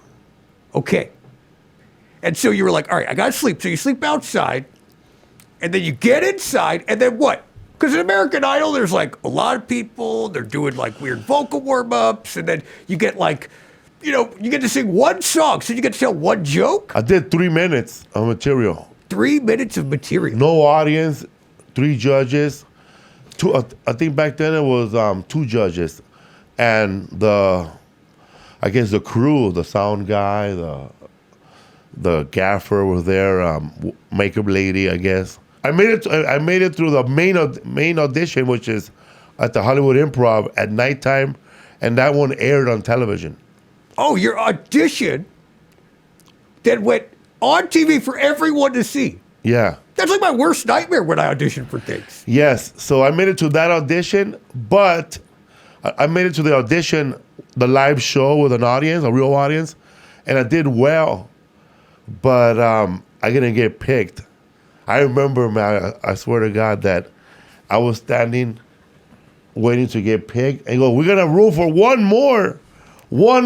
B: Okay. And so you were like, all right, I got to sleep. So you sleep outside, and then you get inside, and then what? Because in American Idol, there's like a lot of people, they're doing like weird vocal warm-ups, and then you get like, you know, you get to sing one song, so you get to tell one joke.
D: I did 3 minutes of material.
B: 3 minutes of material.
D: No audience, 3 judges. I think back then it was 2 judges. And I guess the crew, the sound guy, the gaffer was there, makeup lady, I guess. I made it through the main audition, which is at the Hollywood Improv at nighttime, and that one aired on television.
B: Oh, your audition that went on TV for everyone to see.
D: Yeah.
B: That's like my worst nightmare when I audition for things.
D: Yes. So I made it to that audition, but I made it to the audition, the live show with an audience, a real audience, and I did well. But I didn't get picked. I remember, man, I swear to God, that I was standing waiting to get picked and go, we're going to roll for one more. We're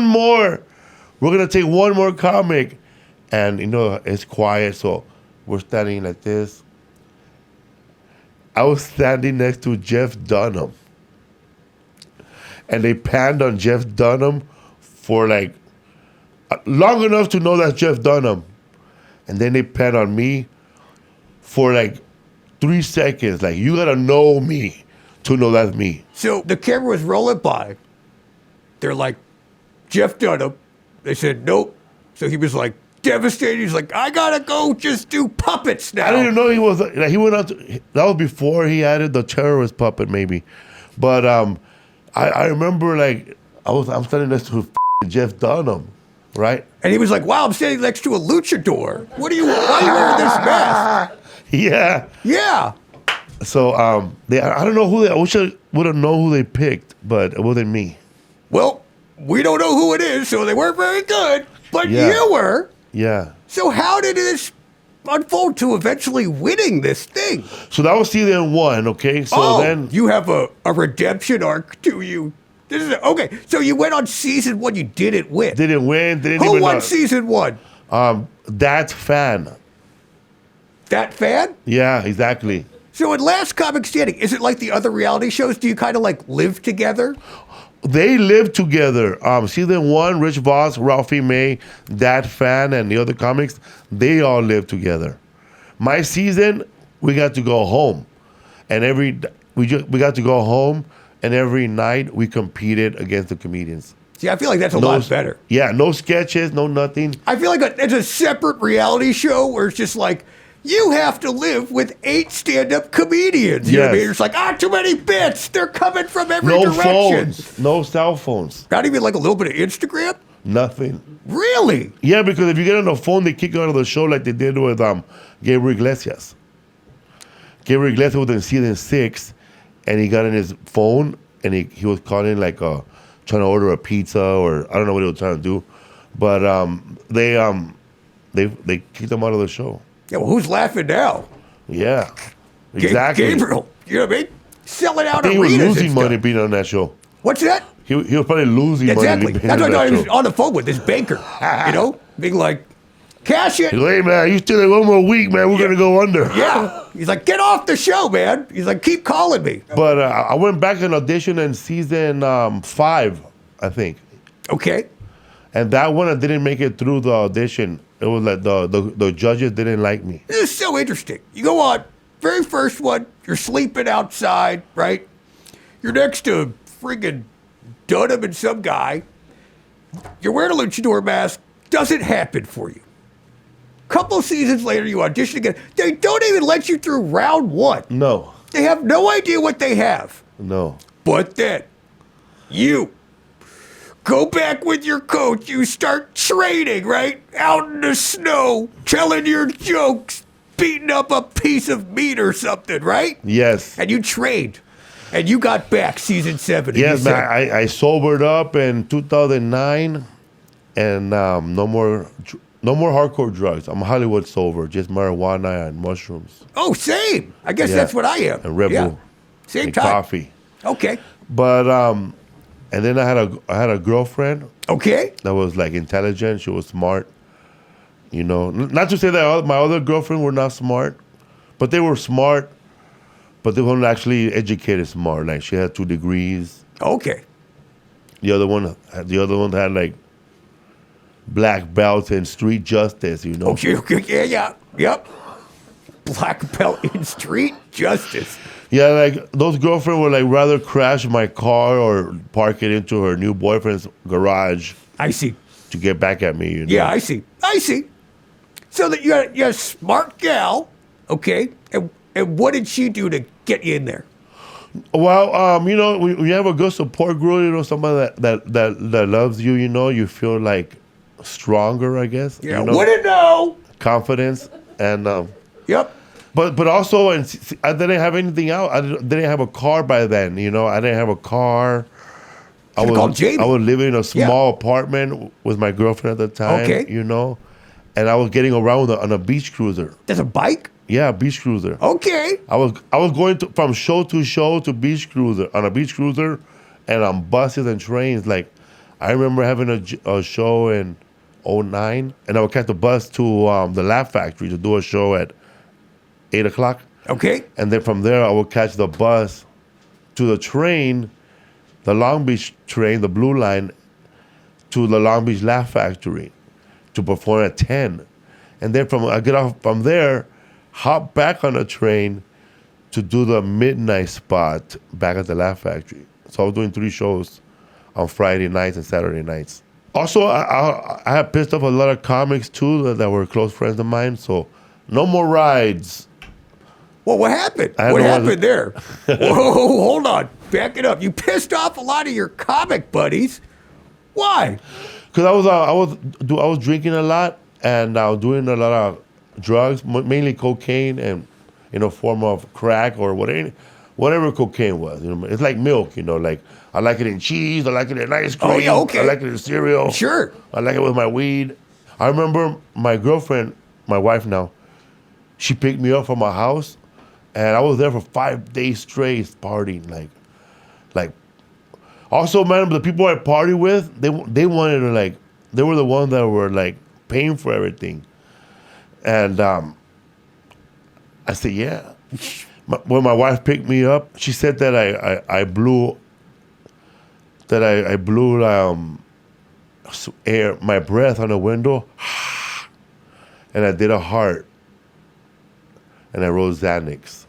D: going to take one more comic. And, you know, it's quiet, so we're standing like this. I was standing next to Jeff Dunham. And they panned on Jeff Dunham for like long enough to know that's Jeff Dunham. And then they panned on me for like 3 seconds. Like, you gotta know me to know that's me.
B: So the camera was rolling by. They're like, Jeff Dunham. They said, nope. So he was like devastated. He's like, I gotta go just do puppets now.
D: I didn't know he was, like, he went out to, that was before he added the terrorist puppet maybe. But I remember like, I'm standing next to Jeff Dunham, right?
B: And he was like, wow, I'm standing next to a luchador. Why are you wearing this mask?
D: Yeah.
B: Yeah.
D: So I don't know who I wish I would have known who they picked, but it wasn't me.
B: Well, we don't know who it is, so they weren't very good. But
D: Yeah.
B: you were.
D: Yeah.
B: So how did this unfold to eventually winning this thing?
D: So that was season 1, okay? So then
B: you have a redemption arc to you. This is okay. So you went on season 1. You didn't win.
D: didn't win, didn't
B: Who
D: even
B: won season 1?
D: that fan.
B: That fan?
D: Yeah, exactly.
B: So in Last Comic Standing, is it like the other reality shows? Do you kind of like live together?
D: They lived together. Season 1, Rich Voss, Ralphie May, that fan, and the other comics, they all lived together. My season, we got to go home, and we got to go home, and every night we competed against the comedians.
B: See, I feel like that's a lot better.
D: Yeah, no sketches, no nothing.
B: I feel like it's a separate reality show where it's just like, you have to live with 8 stand-up comedians. You know what I
D: Yes.
B: mean? It's like, too many bits. They're coming from every
D: No
B: direction.
D: phones, no cell phones,
B: Not even like a little bit of Instagram?
D: nothing.
B: Really?
D: Yeah, because if you get on the phone, they kick you out of the show like they did with Gabriel Iglesias. Gabriel Iglesias was in season 6, and he got in his phone, and he was calling like trying to order a pizza, or I don't know what he was trying to do, but they kicked him out of the show.
B: Yeah, well, who's laughing now?
D: Yeah, exactly.
B: Gabriel. You know what I mean? Selling
D: I
B: out
D: think he
B: arenas
D: was
B: and
D: losing
B: stuff.
D: money being on that show.
B: What's that?
D: He was probably losing
B: Exactly.
D: money being
B: That's
D: on
B: why I
D: that
B: was
D: show.
B: on the phone with this banker, you know? Being like, cash it.
D: He's like, hey man, you still have 1 more week, man. We're gonna go under.
B: Yeah. He's like, get off the show, man. He's like, keep calling me.
D: But I went back and auditioned in season 5, I think.
B: Okay.
D: And that one, I didn't make it through the audition. It was like the judges didn't like me.
B: This is so interesting. You go on, very first one, you're sleeping outside, right? You're next to friggin' Dunham and some guy. You're wearing a luchador mask. Doesn't happen for you. Couple seasons later, you audition again. They don't even let you through round 1.
D: No,
B: They have no idea what they have.
D: no.
B: But then, you go back with your coach. You start training, right? Out in the snow, telling your jokes, beating up a piece of meat or something, right?
D: Yes.
B: And you trained. And you got back season 7. And
D: Yes,
B: you
D: man.
B: said,
D: I sobered up in 2009, and no more hardcore drugs. I'm Hollywood sober, just marijuana and mushrooms
B: oh, same. I guess
D: Yeah.
B: that's what I am.
D: and Red
B: Yeah.
D: Bull
B: Same
D: and
B: time.
D: coffee.
B: Okay.
D: But and then I had a girlfriend
B: Okay.
D: that was like intelligent. She was smart. You know, not to say that my other girlfriend were not smart, but they were smart. But they weren't actually educated smart. Like, she had 2 degrees.
B: Okay.
D: The other one had like black belts in street justice. You know.
B: Okay. Yeah. Yep. Black belt in street justice.
D: Yeah, like those girlfriends would like rather crash my car or park it into her new boyfriend's garage
B: I see.
D: to get back at me. You know?
B: Yeah, I see. So that you're a smart gal, okay? And what did she do to get you in there?
D: Well, you know, when you have a good support group, you know, somebody that loves you, you know, you feel like stronger, I guess.
B: Yeah,
D: you know?
B: wouldn't know.
D: Confidence and.
B: Yep.
D: But also, and I didn't have anything out. I didn't have a car by then. You know, I didn't have a car. I
B: Should've called Jamie.
D: was living in a small apartment with my girlfriend at the time.
B: Okay.
D: You know, and I was getting around on a beach cruiser.
B: There's a bike?
D: Yeah, beach cruiser.
B: Okay.
D: I was going from show to show to beach cruiser on a beach cruiser, and on buses and trains. Like, I remember having a show in 2009, and I would catch the bus to the Laugh Factory to do a show at 8 o'clock.
B: Okay.
D: And then from there, I would catch the bus to the train, the Long Beach train, the Blue Line, to the Long Beach Laugh Factory to perform at 10. And then I get off from there, hop back on a train to do the midnight spot back at the Laugh Factory. So I was doing 3 shows on Friday nights and Saturday nights. Also, I had pissed off a lot of comics too that were close friends of mine. So no more rides.
B: Well, what happened? What happened there? Whoa, hold on. Back it up. You pissed off a lot of your comic buddies. Why?
D: Because I was drinking a lot and I was doing a lot of drugs, mainly cocaine and form of crack or whatever cocaine was. It's like milk. Like I like it in cheese. I like it in ice cream.
B: Oh yeah, okay.
D: I like it in cereal.
B: Sure.
D: I like it with my weed. I remember my girlfriend, my wife now, she picked me up from my house. And I was there for 5 days straight partying, like. Also, man, the people I party with, they wanted to they were the ones that were paying for everything, and I said, yeah. When my wife picked me up, she said that I blew my breath on the window, and I did a heart, and I wrote Xanax.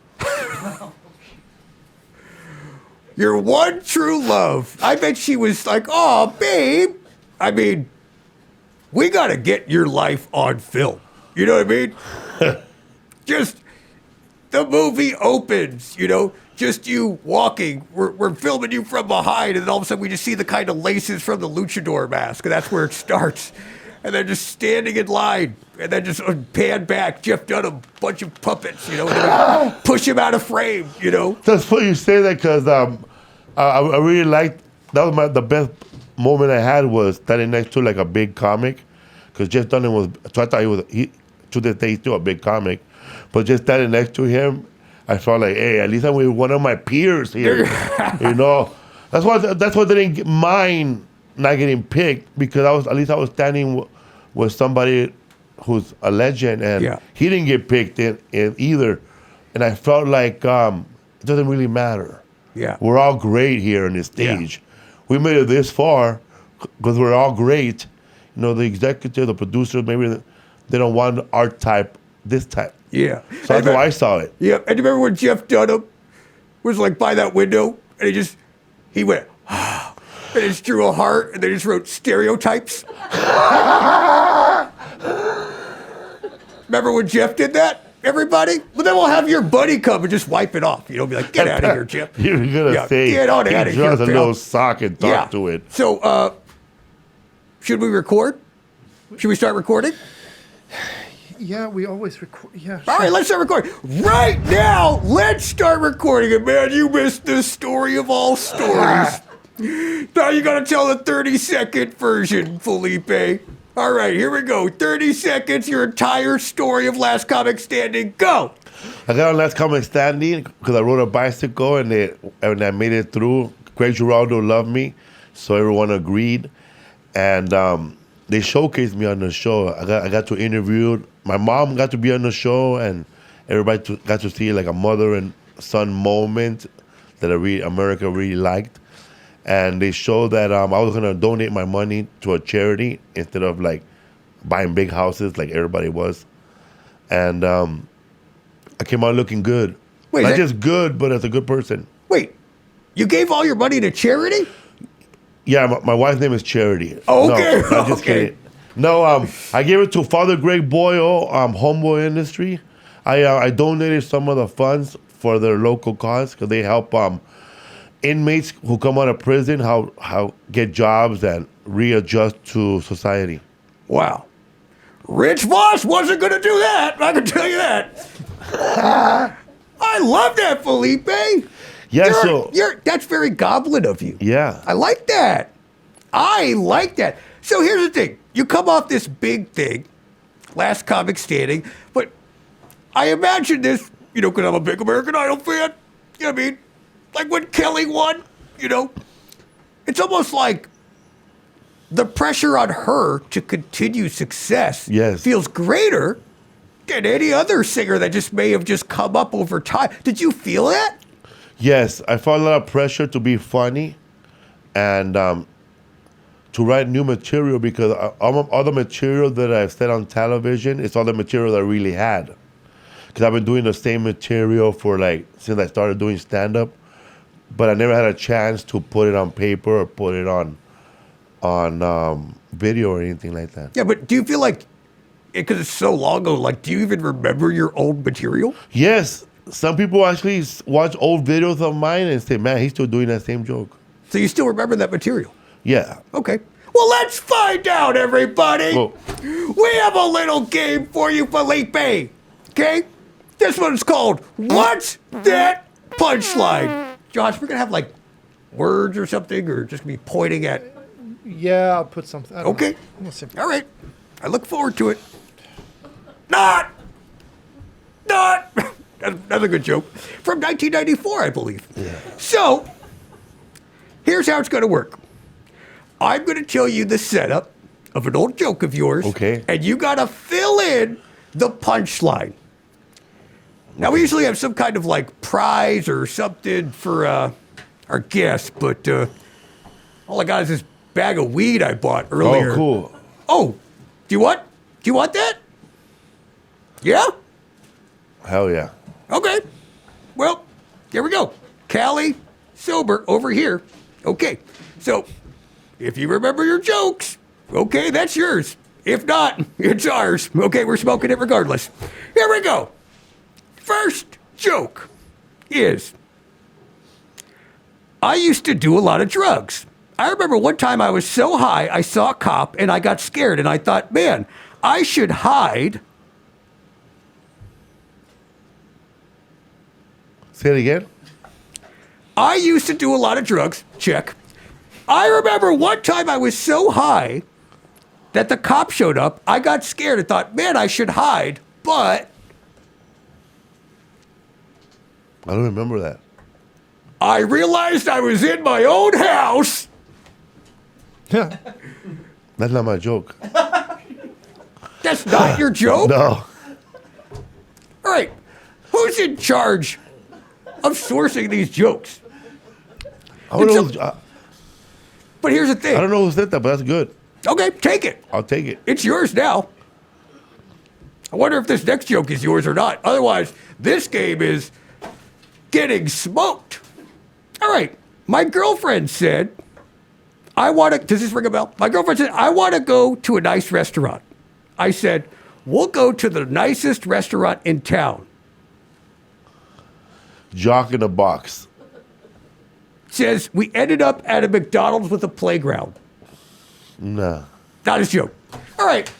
B: Your one true love. I bet she was like, oh, babe. I mean, we got to get your life on film. You know what I mean? Just the movie opens, just you walking. We're filming you from behind, and then all of a sudden we just see the kind of laces from the luchador mask, and that's where it starts. And then just standing in line, and then just pan back, Jeff Dunham, bunch of puppets, and push him out of frame,
D: That's funny you say that because I really liked, that was the best moment I had was standing next to a big comic, because Jeff Dunham was, so I thought to this day he's still a big comic, but just standing next to him, I felt like, hey, at least I'm with one of my peers here, That's why they didn't mind not getting picked, because at least I was standing with somebody who's a legend, and he didn't get picked in either, and I felt like it doesn't really matter.
B: Yeah,
D: we're all great here on this stage. Yeah. We made it this far because we're all great. The executive, the producers, maybe they don't want our type, this type.
B: Yeah,
D: so that's how I saw it.
B: Yeah, and you remember when Jeff Dunham was by that window, and he went. And just drew a heart, and they just wrote stereotypes. Remember when Jeff did that, everybody? Well, then we'll have your buddy come and just wipe it off. Be like, get out of here, Jeff.
D: You're going to say,
B: get out of here,
D: just a little sock and talk to it.
B: So, should we record? Should we start recording?
C: Yeah, we always record. Yeah.
B: All right, let's start recording. Right now, let's start recording it, man. You missed the story of all stories. Now you gotta tell the 30-second version, Felipe. All right, here we go. 30 seconds, your entire story of Last Comic Standing. Go!
D: I got on Last Comic Standing because I rode a bicycle and I made it through. Greg Giraldo loved me, so everyone agreed. And they showcased me on the show. I got to interview. My mom got to be on the show, and everybody got to see a mother and son moment that America really liked. And they showed that I was going to donate my money to a charity instead of buying big houses like everybody was. And I came out looking good.
B: Wait,
D: not just good, but as a good person.
B: Wait, you gave all your money to charity?
D: Yeah, my wife's name is Charity.
B: Oh, okay.
D: No, I'm just kidding. No, I gave it to Father Greg Boyle, Homeboy Industry. I donated some of the funds for their local cause because they help inmates who come out of prison how get jobs and readjust to society.
B: Wow. Rich Voss wasn't going to do that. I can tell you that. I love that, Felipe.
D: Yeah,
B: that's very Goblin of you.
D: Yeah.
B: I like that. So here's the thing. You come off this big thing, Last Comic Standing, but I imagine this, because I'm a big American Idol fan. You know what I mean? Like when Kelly won, it's almost like the pressure on her to continue success feels greater and any other singer that just may have just come up over time. Did you feel that?
D: Yes, I felt a lot of pressure to be funny and to write new material because all the material that I've said on television is all the material I really had. Because I've been doing the same material for since I started doing stand-up, but I never had a chance to put it on paper or put it on video or anything like that.
B: Yeah, but do you feel like, because it's so long ago, like, do you even remember your old material?
D: Yes. Some people actually watch old videos of mine and say, man, he's still doing that same joke.
B: So you still remember that material?
D: Yeah.
B: Okay. Well, let's find out, everybody.
D: Well,
B: We have a little game for you, Felipe. Okay? This one's called What's That Punchline? Josh, we're going to have words or something, or just be pointing at.
C: Yeah, I'll put something. I don't
B: Okay.
C: know. We'll see.
B: All right. I look forward to it. Not. That's a good joke. From 1994, I believe.
D: Yeah.
B: So, here's how it's going to work. I'm going to tell you the setup of an old joke of yours.
D: Okay.
B: And you got to fill in the punchline. Now, we usually have some kind of prize or something for our guests, but all I got is this bag of weed I bought earlier.
D: Oh, cool.
B: Oh, do you want that? Yeah?
D: Hell yeah.
B: Okay. Well, here we go. Callie, sober, over here. Okay. So, if you remember your jokes, okay, that's yours. If not, it's ours. Okay, we're smoking it regardless. Here we go. First joke is, I used to do a lot of drugs. I remember one time I was so high, I saw a cop and I got scared and I thought, man, I should hide.
D: Say it again.
B: I used to do a lot of drugs. Check. I remember one time I was so high that the cop showed up. I got scared and thought, man, I should hide. But
D: I don't remember that.
B: I realized I was in my own house.
C: Yeah.
D: That's not my joke.
B: That's not your joke?
D: No.
B: All right. Who's in charge of sourcing these jokes?
D: I don't know.
B: But here's the
D: I
B: thing.
D: don't know who said that, but that's good.
B: Okay, take it.
D: I'll take it.
B: It's yours now. I wonder if this next joke is yours or not. Otherwise, this game is getting smoked. All right. My girlfriend said, does this ring a bell? My girlfriend said, I want to go to a nice restaurant. I said, we'll go to the nicest restaurant in town.
D: Jock in a box.
B: Says, we ended up at a McDonald's with a playground.
D: Nah.
B: Not his joke. All right.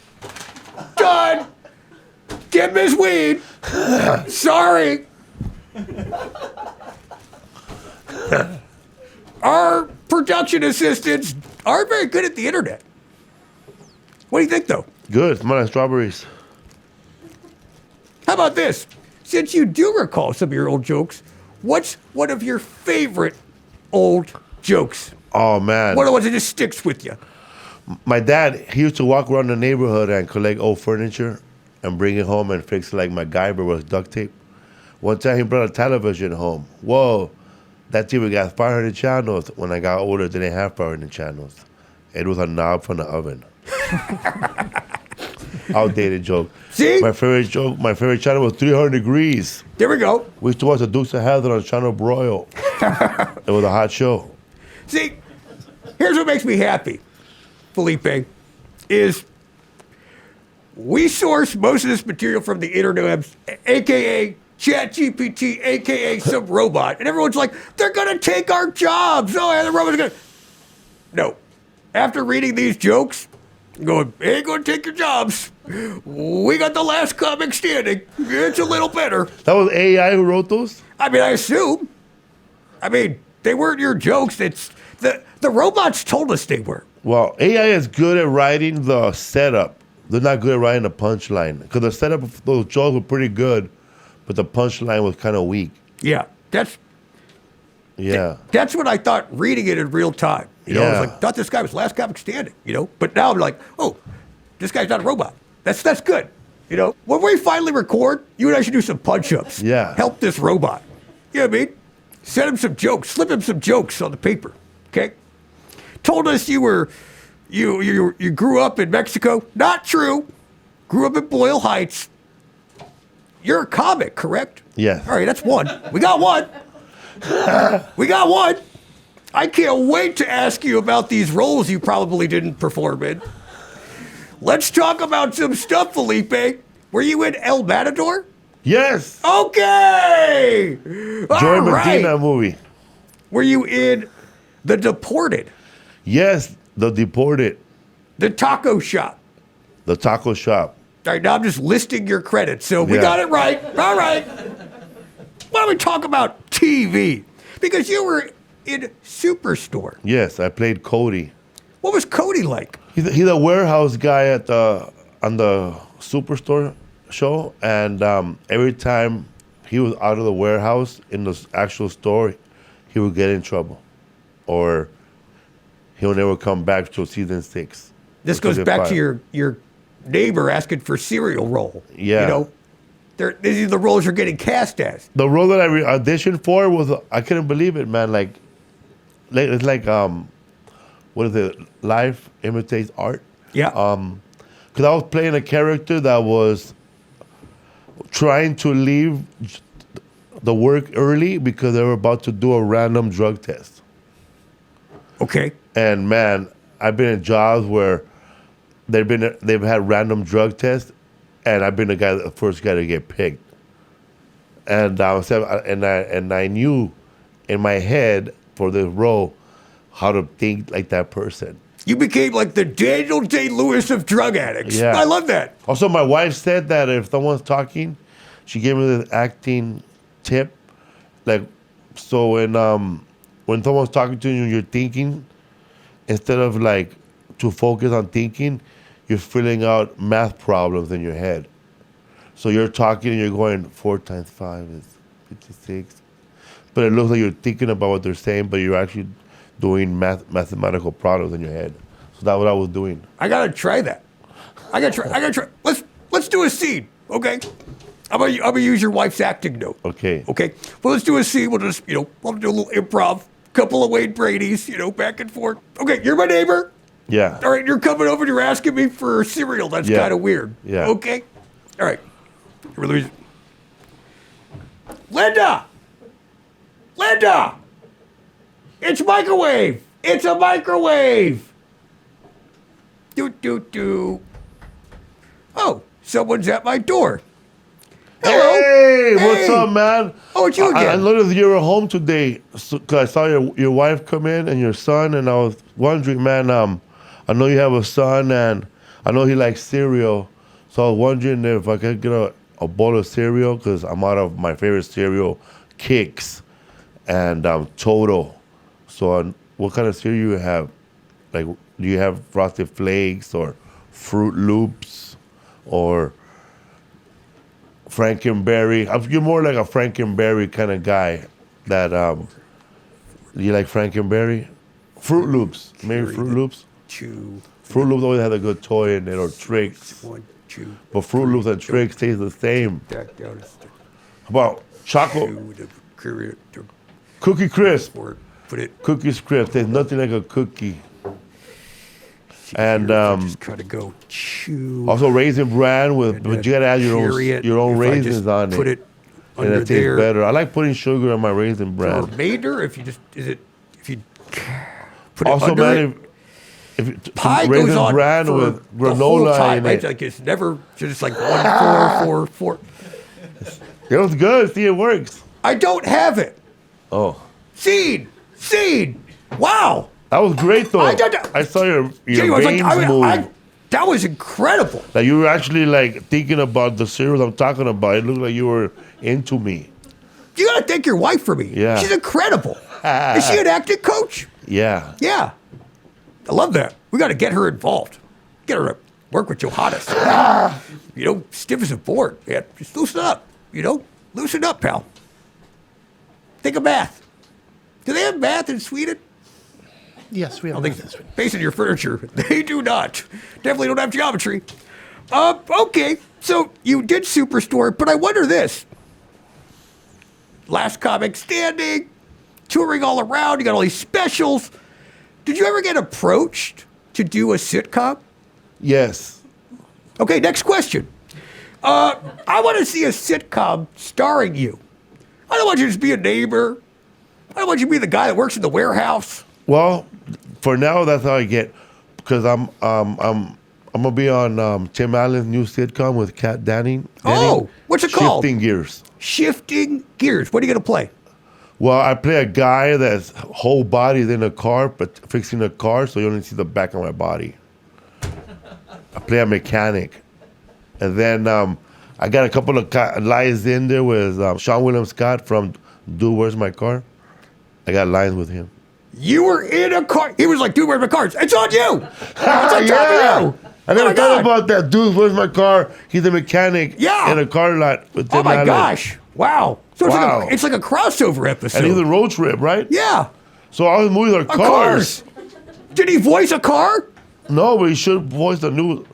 B: Done. Give him his weed. Sorry. Our production assistants aren't very good at the internet. What do you think, though?
D: Good. Smell like strawberries.
B: How about this? Since you do recall some of your old jokes, what's one of your favorite old jokes?
D: Oh, man.
B: One of the ones that just sticks with you?
D: My dad, he used to walk around the neighborhood and collect old furniture and bring it home and fix it like MacGyver with duct tape. One time he brought a television home. Whoa, that TV got 500 channels. When I got older, it didn't have 500 channels. It was a knob from the oven. Outdated joke.
B: See?
D: My favorite channel was 300 degrees.
B: There we go.
D: We used to watch the Dukes of Hazzard on Channel Broil. It was a hot show.
B: See, here's what makes me happy, Felipe, is we source most of this material from the internet, a.k.a. ChatGPT, a.k.a. some robot. And everyone's like, they're going to take our jobs. Oh, yeah, the robot's going to... No. After reading these jokes, I'm going, ain't going to take your jobs. We got the last comic standing. It's a little better.
D: That was AI who wrote those?
B: I mean, I assume. I mean, they weren't your jokes. It's the robots told us they were.
D: Well, AI is good at writing the setup. They're not good at writing the punchline. Because the setup of those jokes were pretty good, but the punchline was kind of weak.
B: Yeah, that's what I thought reading it in real time. You know, I was like, thought this guy was last comic standing, you know? But now I'm like, oh, this guy's not a robot. That's good. You know, when we finally record, you and I should do some punch-ups.
D: Yeah.
B: Help this robot. You know what I mean? Send him some jokes. Slip him some jokes on the paper. Okay? Told us you grew up in Mexico. Not true. Grew up in Boyle Heights. You're a comic, correct?
D: Yes.
B: All right, that's one. We got one. We got one. I can't wait to ask you about these roles you probably didn't perform in. Let's talk about some stuff, Felipe. Were you in El Matador?
D: Yes.
B: Okay. All
D: Joy
B: right.
D: Medina movie.
B: Were you in The Deported?
D: Yes, The Deported.
B: The Taco Shop?
D: The Taco Shop.
B: All right, now I'm just listing your credits, so we
D: Yeah.
B: got it right. All right. Why don't we talk about TV? Because you were in Superstore.
D: Yes, I played Cody.
B: What was Cody like?
D: He's a warehouse guy on the Superstore show, and every time he was out of the warehouse in the actual store, he would get in trouble, or he'll never come back till season 6.
B: This
D: Or
B: goes
D: season
B: back
D: 5.
B: to your neighbor asking for cereal roll.
D: Yeah.
B: You know, these are the roles you're getting cast as.
D: The role that I auditioned for was, I couldn't believe it, man. Like it's like what is it? Life imitates art.
B: Yeah.
D: Because I was playing a character that was trying to leave the work early because they were about to do a random drug test.
B: Okay.
D: And man, I've been in jobs where they've had random drug tests, and I've been the first guy to get picked. And I knew in my head for this role how to think like that person.
B: You became like the Daniel Day-Lewis of drug addicts.
D: Yeah.
B: I love that.
D: Also, my wife said that if someone's talking, she gave me this acting tip. Like, so when someone's talking to you and you're thinking, instead of like to focus on thinking, you're filling out math problems in your head. So you're talking and you're going 4 times 5 is 56. But it looks like you're thinking about what they're saying, but you're actually doing mathematical problems in your head. So that's what I was doing.
B: I gotta try that. I gotta try. Let's do a scene, okay? I'm gonna use your wife's acting note.
D: Okay.
B: Okay. Well, let's do a scene. We'll just we'll do a little improv. Couple of Wayne Brady's, back and forth. Okay, you're my neighbor.
D: Yeah.
B: All right, you're coming over and you're asking me for cereal. That's
D: Yeah.
B: kind of weird.
D: Yeah.
B: Okay. All right. Linda! It's microwave! It's a microwave! Do. Oh, someone's at my door. Hello.
D: Hey, what's
B: Hey.
D: up, man?
B: Oh, it's you
D: I
B: again.
D: noticed you were home today because I saw your wife come in and your son, and I was wondering, man. I know you have a son, and I know he likes cereal, so I was wondering if I could get a bowl of cereal because I'm out of my favorite cereal, Kix, and Toto. So, what kind of cereal you have? Like, do you have Frosted Flakes or Fruit Loops or Frankenberry? You're more like a Frankenberry kind of guy. That you like Frankenberry? Fruit Loops, maybe Fruit Loops.
B: 2,
D: Fruit Loops always have a good toy in it or tricks,
B: 1, 2.
D: but Fruit Loops and tricks taste the same.
B: Back down.
D: How about chocolate
B: 2, the
D: cookie crisp?
B: or put it.
D: Cookies crisp. There's nothing like a cookie. And
B: just kind of go chew.
D: also raisin bran but you gotta add your own
B: If I
D: raisins
B: just
D: on
B: put
D: it,
B: it
D: and
B: under
D: it tastes
B: there.
D: better. I like putting sugar on my raisin bran.
B: Remainder, if you put it
D: Also,
B: under
D: man,
B: it,
D: if
B: pie
D: raisin
B: goes on
D: bran
B: for
D: with
B: the whole
D: granola
B: time,
D: in
B: right?
D: it.
B: Like it's never just like 1, 4, 4, 4.
D: It was good. See, it works.
B: I don't have it.
D: Oh,
B: Seed. Wow.
D: that was great though. I saw your
B: Gee,
D: veins move.
B: that was incredible.
D: Like you were actually like thinking about the cereal I'm talking about. It looked like you were into me.
B: You gotta thank your wife for me.
D: Yeah.
B: She's incredible. Is she an acting coach?
D: Yeah.
B: Yeah. I love that. We got to get her involved. Get her to work with Johannes. Stiff as a board, man. Just loosen up, Loosen up, pal. Think of math. Do they have math in Sweden?
C: Yes, we have.
B: I don't think based on your furniture, they do not. Definitely don't have geometry. Okay. So you did Superstore, but I wonder this. Last Comic Standing, touring all around, you got all these specials. Did you ever get approached to do a sitcom?
D: Yes.
B: Okay, next question. I want to see a sitcom starring you. I don't want you to just be a neighbor. I don't want you to be the guy that works in the warehouse.
D: Well, for now, that's how I get, because I'm gonna be on Tim Allen's new sitcom with Kat Danning.
B: Oh, what's it called?
D: Shifting Gears.
B: Shifting Gears. What are you going to play?
D: Well, I play a guy that's whole body is in a car, but fixing a car, so you only see the back of my body. I play a mechanic. And then I got a couple of lines in there with Sean William Scott from Dude, Where's My Car? I got lines with him.
B: You were in a car. He was like, dude, where's my car? It's on you. It's on top of you.
D: I never
B: my
D: thought
B: God.
D: about that. Dude, where's my car? He's a mechanic
B: Yeah.
D: in a car lot with Tim
B: Oh my
D: Allen.
B: gosh. Wow. So it's,
D: Wow.
B: Like it's like a crossover episode.
D: And he's a road trip, right?
B: Yeah.
D: So all his movies are cars.
B: Did he voice a car?
D: No, but he should voice the new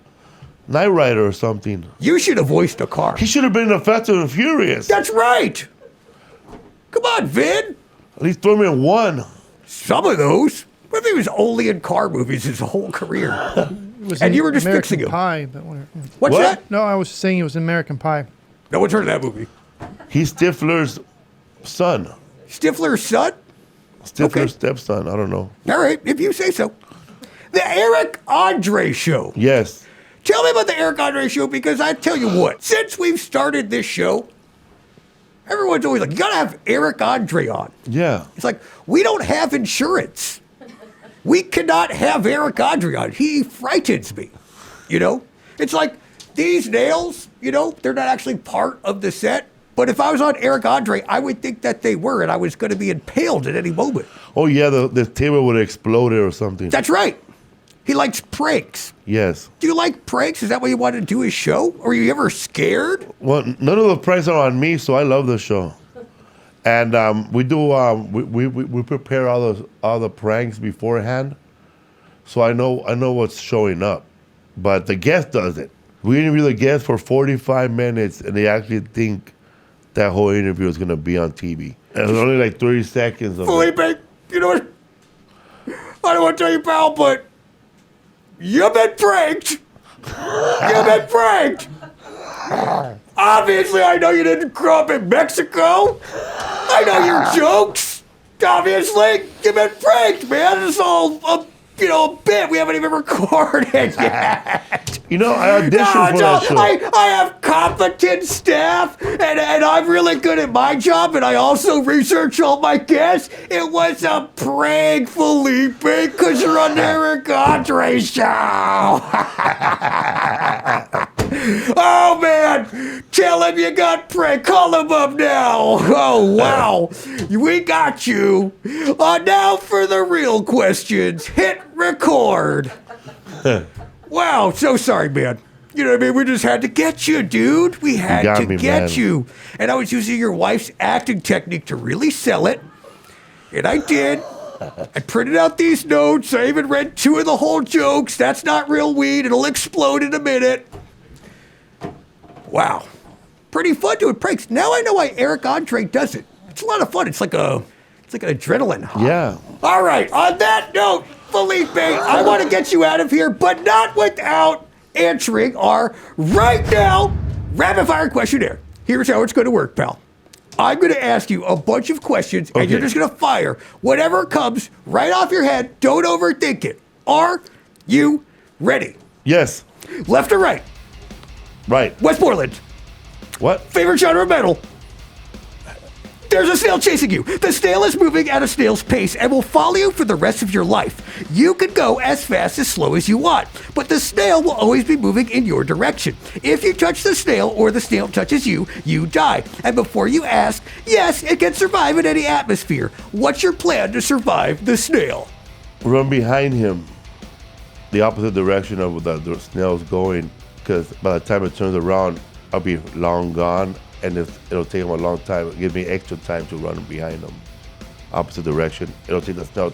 D: Knight Rider or something.
B: You should have voiced a car.
D: He should have been in the Fast and Furious.
B: That's right. Come on, Vin.
D: At least throw me in one.
B: Some of those. What if he was only in car movies his whole career?
C: It was
B: And
C: in
B: you were just
C: American
B: fixing him.
C: Pie. That one.
B: What's
D: What?
B: that?
C: No, I was saying it was American Pie.
B: No one's heard of that movie.
D: He's Stifler's son.
B: Stifler's son?
D: Stifler's
B: Okay.
D: stepson. I don't know.
B: All right, if you say so. The Eric Andre Show.
D: Yes.
B: Tell me about the Eric Andre Show, because I tell you what, since we've started this show, everyone's always like, you gotta have Eric Andre on.
D: Yeah.
B: It's like, we don't have insurance. We cannot have Eric Andre on. He frightens me. You know? It's like these nails, you know, they're not actually part of the set. But if I was on Eric Andre, I would think that they were, and I was going to be impaled at any moment.
D: Oh, yeah, the table would have exploded or something.
B: That's right. He likes pranks.
D: Yes.
B: Do you like pranks? Is that why you wanted to do his show? Or were you ever scared?
D: Well, none of the pranks are on me, so I love the show. And we do we prepare all the pranks beforehand, so I know what's showing up. But the guest does it. We interview the guest for 45 minutes, and they actually think that whole interview is gonna be on TV. And it's only like 30 seconds of it.
B: Felipe, you know what? I don't want to tell you, pal, but you've been pranked. You've been pranked. Obviously, I know you didn't grow up in Mexico. I know your jokes. Obviously, you've been pranked, man. It's all a bit. We haven't even recorded yet.
D: You know, I auditioned for that show.
B: I have competent staff, and I'm really good at my job, and I also research all my guests. It was a prank, Felipe, because you're on the Eric Andre Show. Oh, man. Tell him you got pranked. Call him up now. Oh, wow. We got you. Now for the real questions. Hit record. Wow, so sorry, man. You know what I mean? We just had to get you, dude. We had
D: got
B: to
D: me,
B: get
D: man.
B: you. And I was using your wife's acting technique to really sell it. And I did. I printed out these notes. I even read 2 of the whole jokes. That's not real weed. It'll explode in a minute. Wow. Pretty fun doing pranks. Now I know why Eric Andre does it. It's a lot of fun. It's like an adrenaline high.
D: Yeah.
B: All right. On that note, Felipe, I want to get you out of here, but not without answering our right now rapid fire questionnaire. Here's how it's going to work, pal. I'm going to ask you a bunch of questions, and you're
D: Okay.
B: just going to fire whatever comes right off your head. Don't overthink it. Are you ready?
D: Yes.
B: Left or right?
D: Right.
B: Westmoreland.
D: What?
B: Favorite genre of metal? There's a snail chasing you. The snail is moving at a snail's pace and will follow you for the rest of your life. You can go as fast as slow as you want, but the snail will always be moving in your direction. If you touch the snail or the snail touches you, you die. And before you ask, yes, it can survive in any atmosphere. What's your plan to survive the snail?
D: Run behind him the opposite direction of the snail's going, because by the time it turns around, I'll be long gone, and it'll take him a long time. It'll give me extra time to run behind him. Opposite direction. It'll take the snail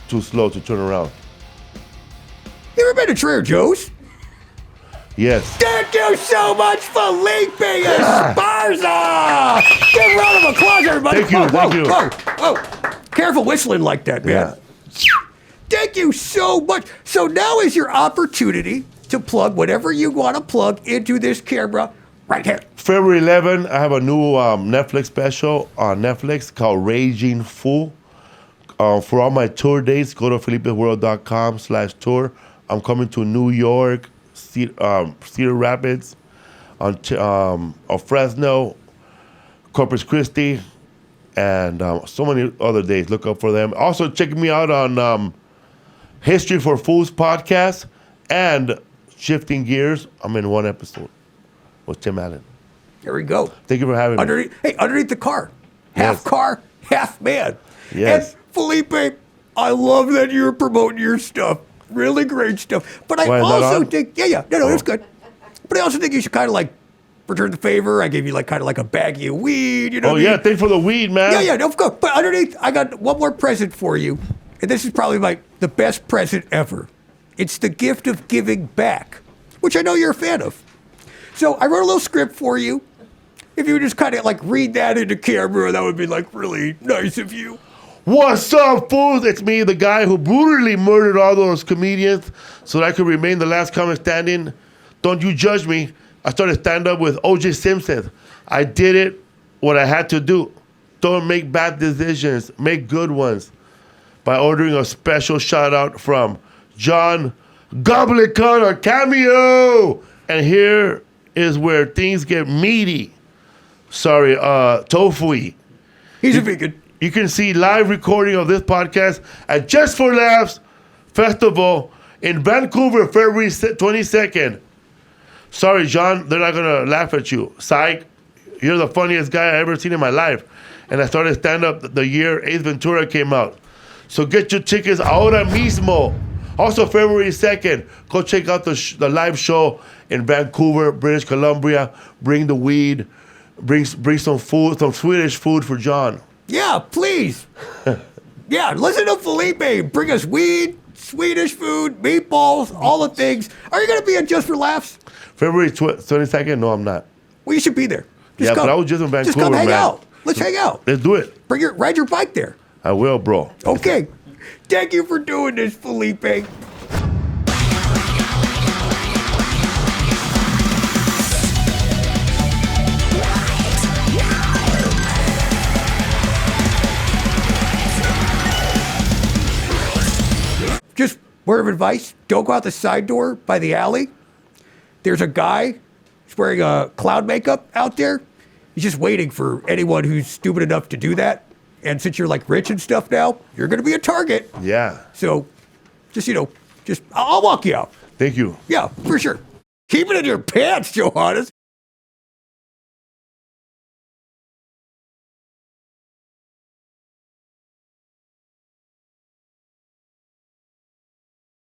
D: too slow to turn around.
B: You ever been to Trader Joe's?
D: Yes.
B: Thank you so much, Felipe Esparza! Give a round of applause, everybody.
D: Thank you,
B: Whoa,
D: thank
B: whoa,
D: you.
B: Whoa, whoa. Careful whistling like that, man. Thank you so much. So now is your opportunity to plug whatever you want to plug into this camera right here.
D: February 11, I have a new Netflix special on Netflix called Raging Fool. For all my tour dates, go to FelipeWorld.com/tour. I'm coming to New York, Cedar Rapids, on Fresno, Corpus Christi, and so many other days. Look up for them. Also, check me out on History for Fools podcast and Shifting Gears. I'm in one episode with Tim Allen.
B: There we go.
D: Thank you for having me.
B: Underneath the car. Half
D: Yes.
B: car, half man.
D: Yes.
B: And Felipe, I love that you're promoting your stuff. Really great stuff. But I
D: Why, is that
B: also
D: on?
B: think, no, it's good. But I also think you should kind of like return the favor. I gave you like kind of like a baggie of weed, you know.
D: Oh,
B: what I
D: yeah.
B: mean?
D: Thanks for the weed, man.
B: Yeah, of course. But underneath, I got one more present for you. And this is probably the best present ever. It's the gift of giving back, which I know you're a fan of. So I wrote a little script for you. If you would just kind of like read that into camera, that would be like really nice of you.
D: What's up, fools? It's me, the guy who brutally murdered all those comedians so that I could remain the last comic standing. Don't you judge me. I started stand-up with O.J. Simpson. I did it, what I had to do. Don't make bad decisions. Make good ones. By ordering a special shout-out from John Goblikon on Cameo. And here is where things get meaty. Sorry, tofu.
B: He's a vegan.
D: You can see live recording of this podcast at Just for Laughs Festival in Vancouver, February 22nd. Sorry, John, they're not going to laugh at you. Psych, you're the funniest guy I ever seen in my life. And I started stand-up the year Ace Ventura came out. So get your tickets ahora mismo. Also, February 2nd, go check out the live show in Vancouver, British Columbia. Bring the weed. Bring some food, some Swedish food for John.
B: Yeah, please. Yeah, listen to Felipe. Bring us weed, Swedish food, meatballs, all the things. Are you going to be at Just for Laughs?
D: February 22nd? No, I'm not.
B: Well, you should be there.
D: Yeah, but I was just in
B: Just
D: Vancouver,
B: come hang
D: man.
B: out. Let's hang out.
D: Let's do it.
B: Ride your bike there.
D: I will, bro.
B: Okay. Thank you for doing this, Felipe. Just word of advice, don't go out the side door by the alley. There's a guy who's wearing a clown makeup out there. He's just waiting for anyone who's stupid enough to do that. And since you're like rich and stuff now, you're going to be a target.
D: Yeah.
B: So just, I'll walk you out.
D: Thank you.
B: Yeah, for sure. Keep it in your pants, Johannes.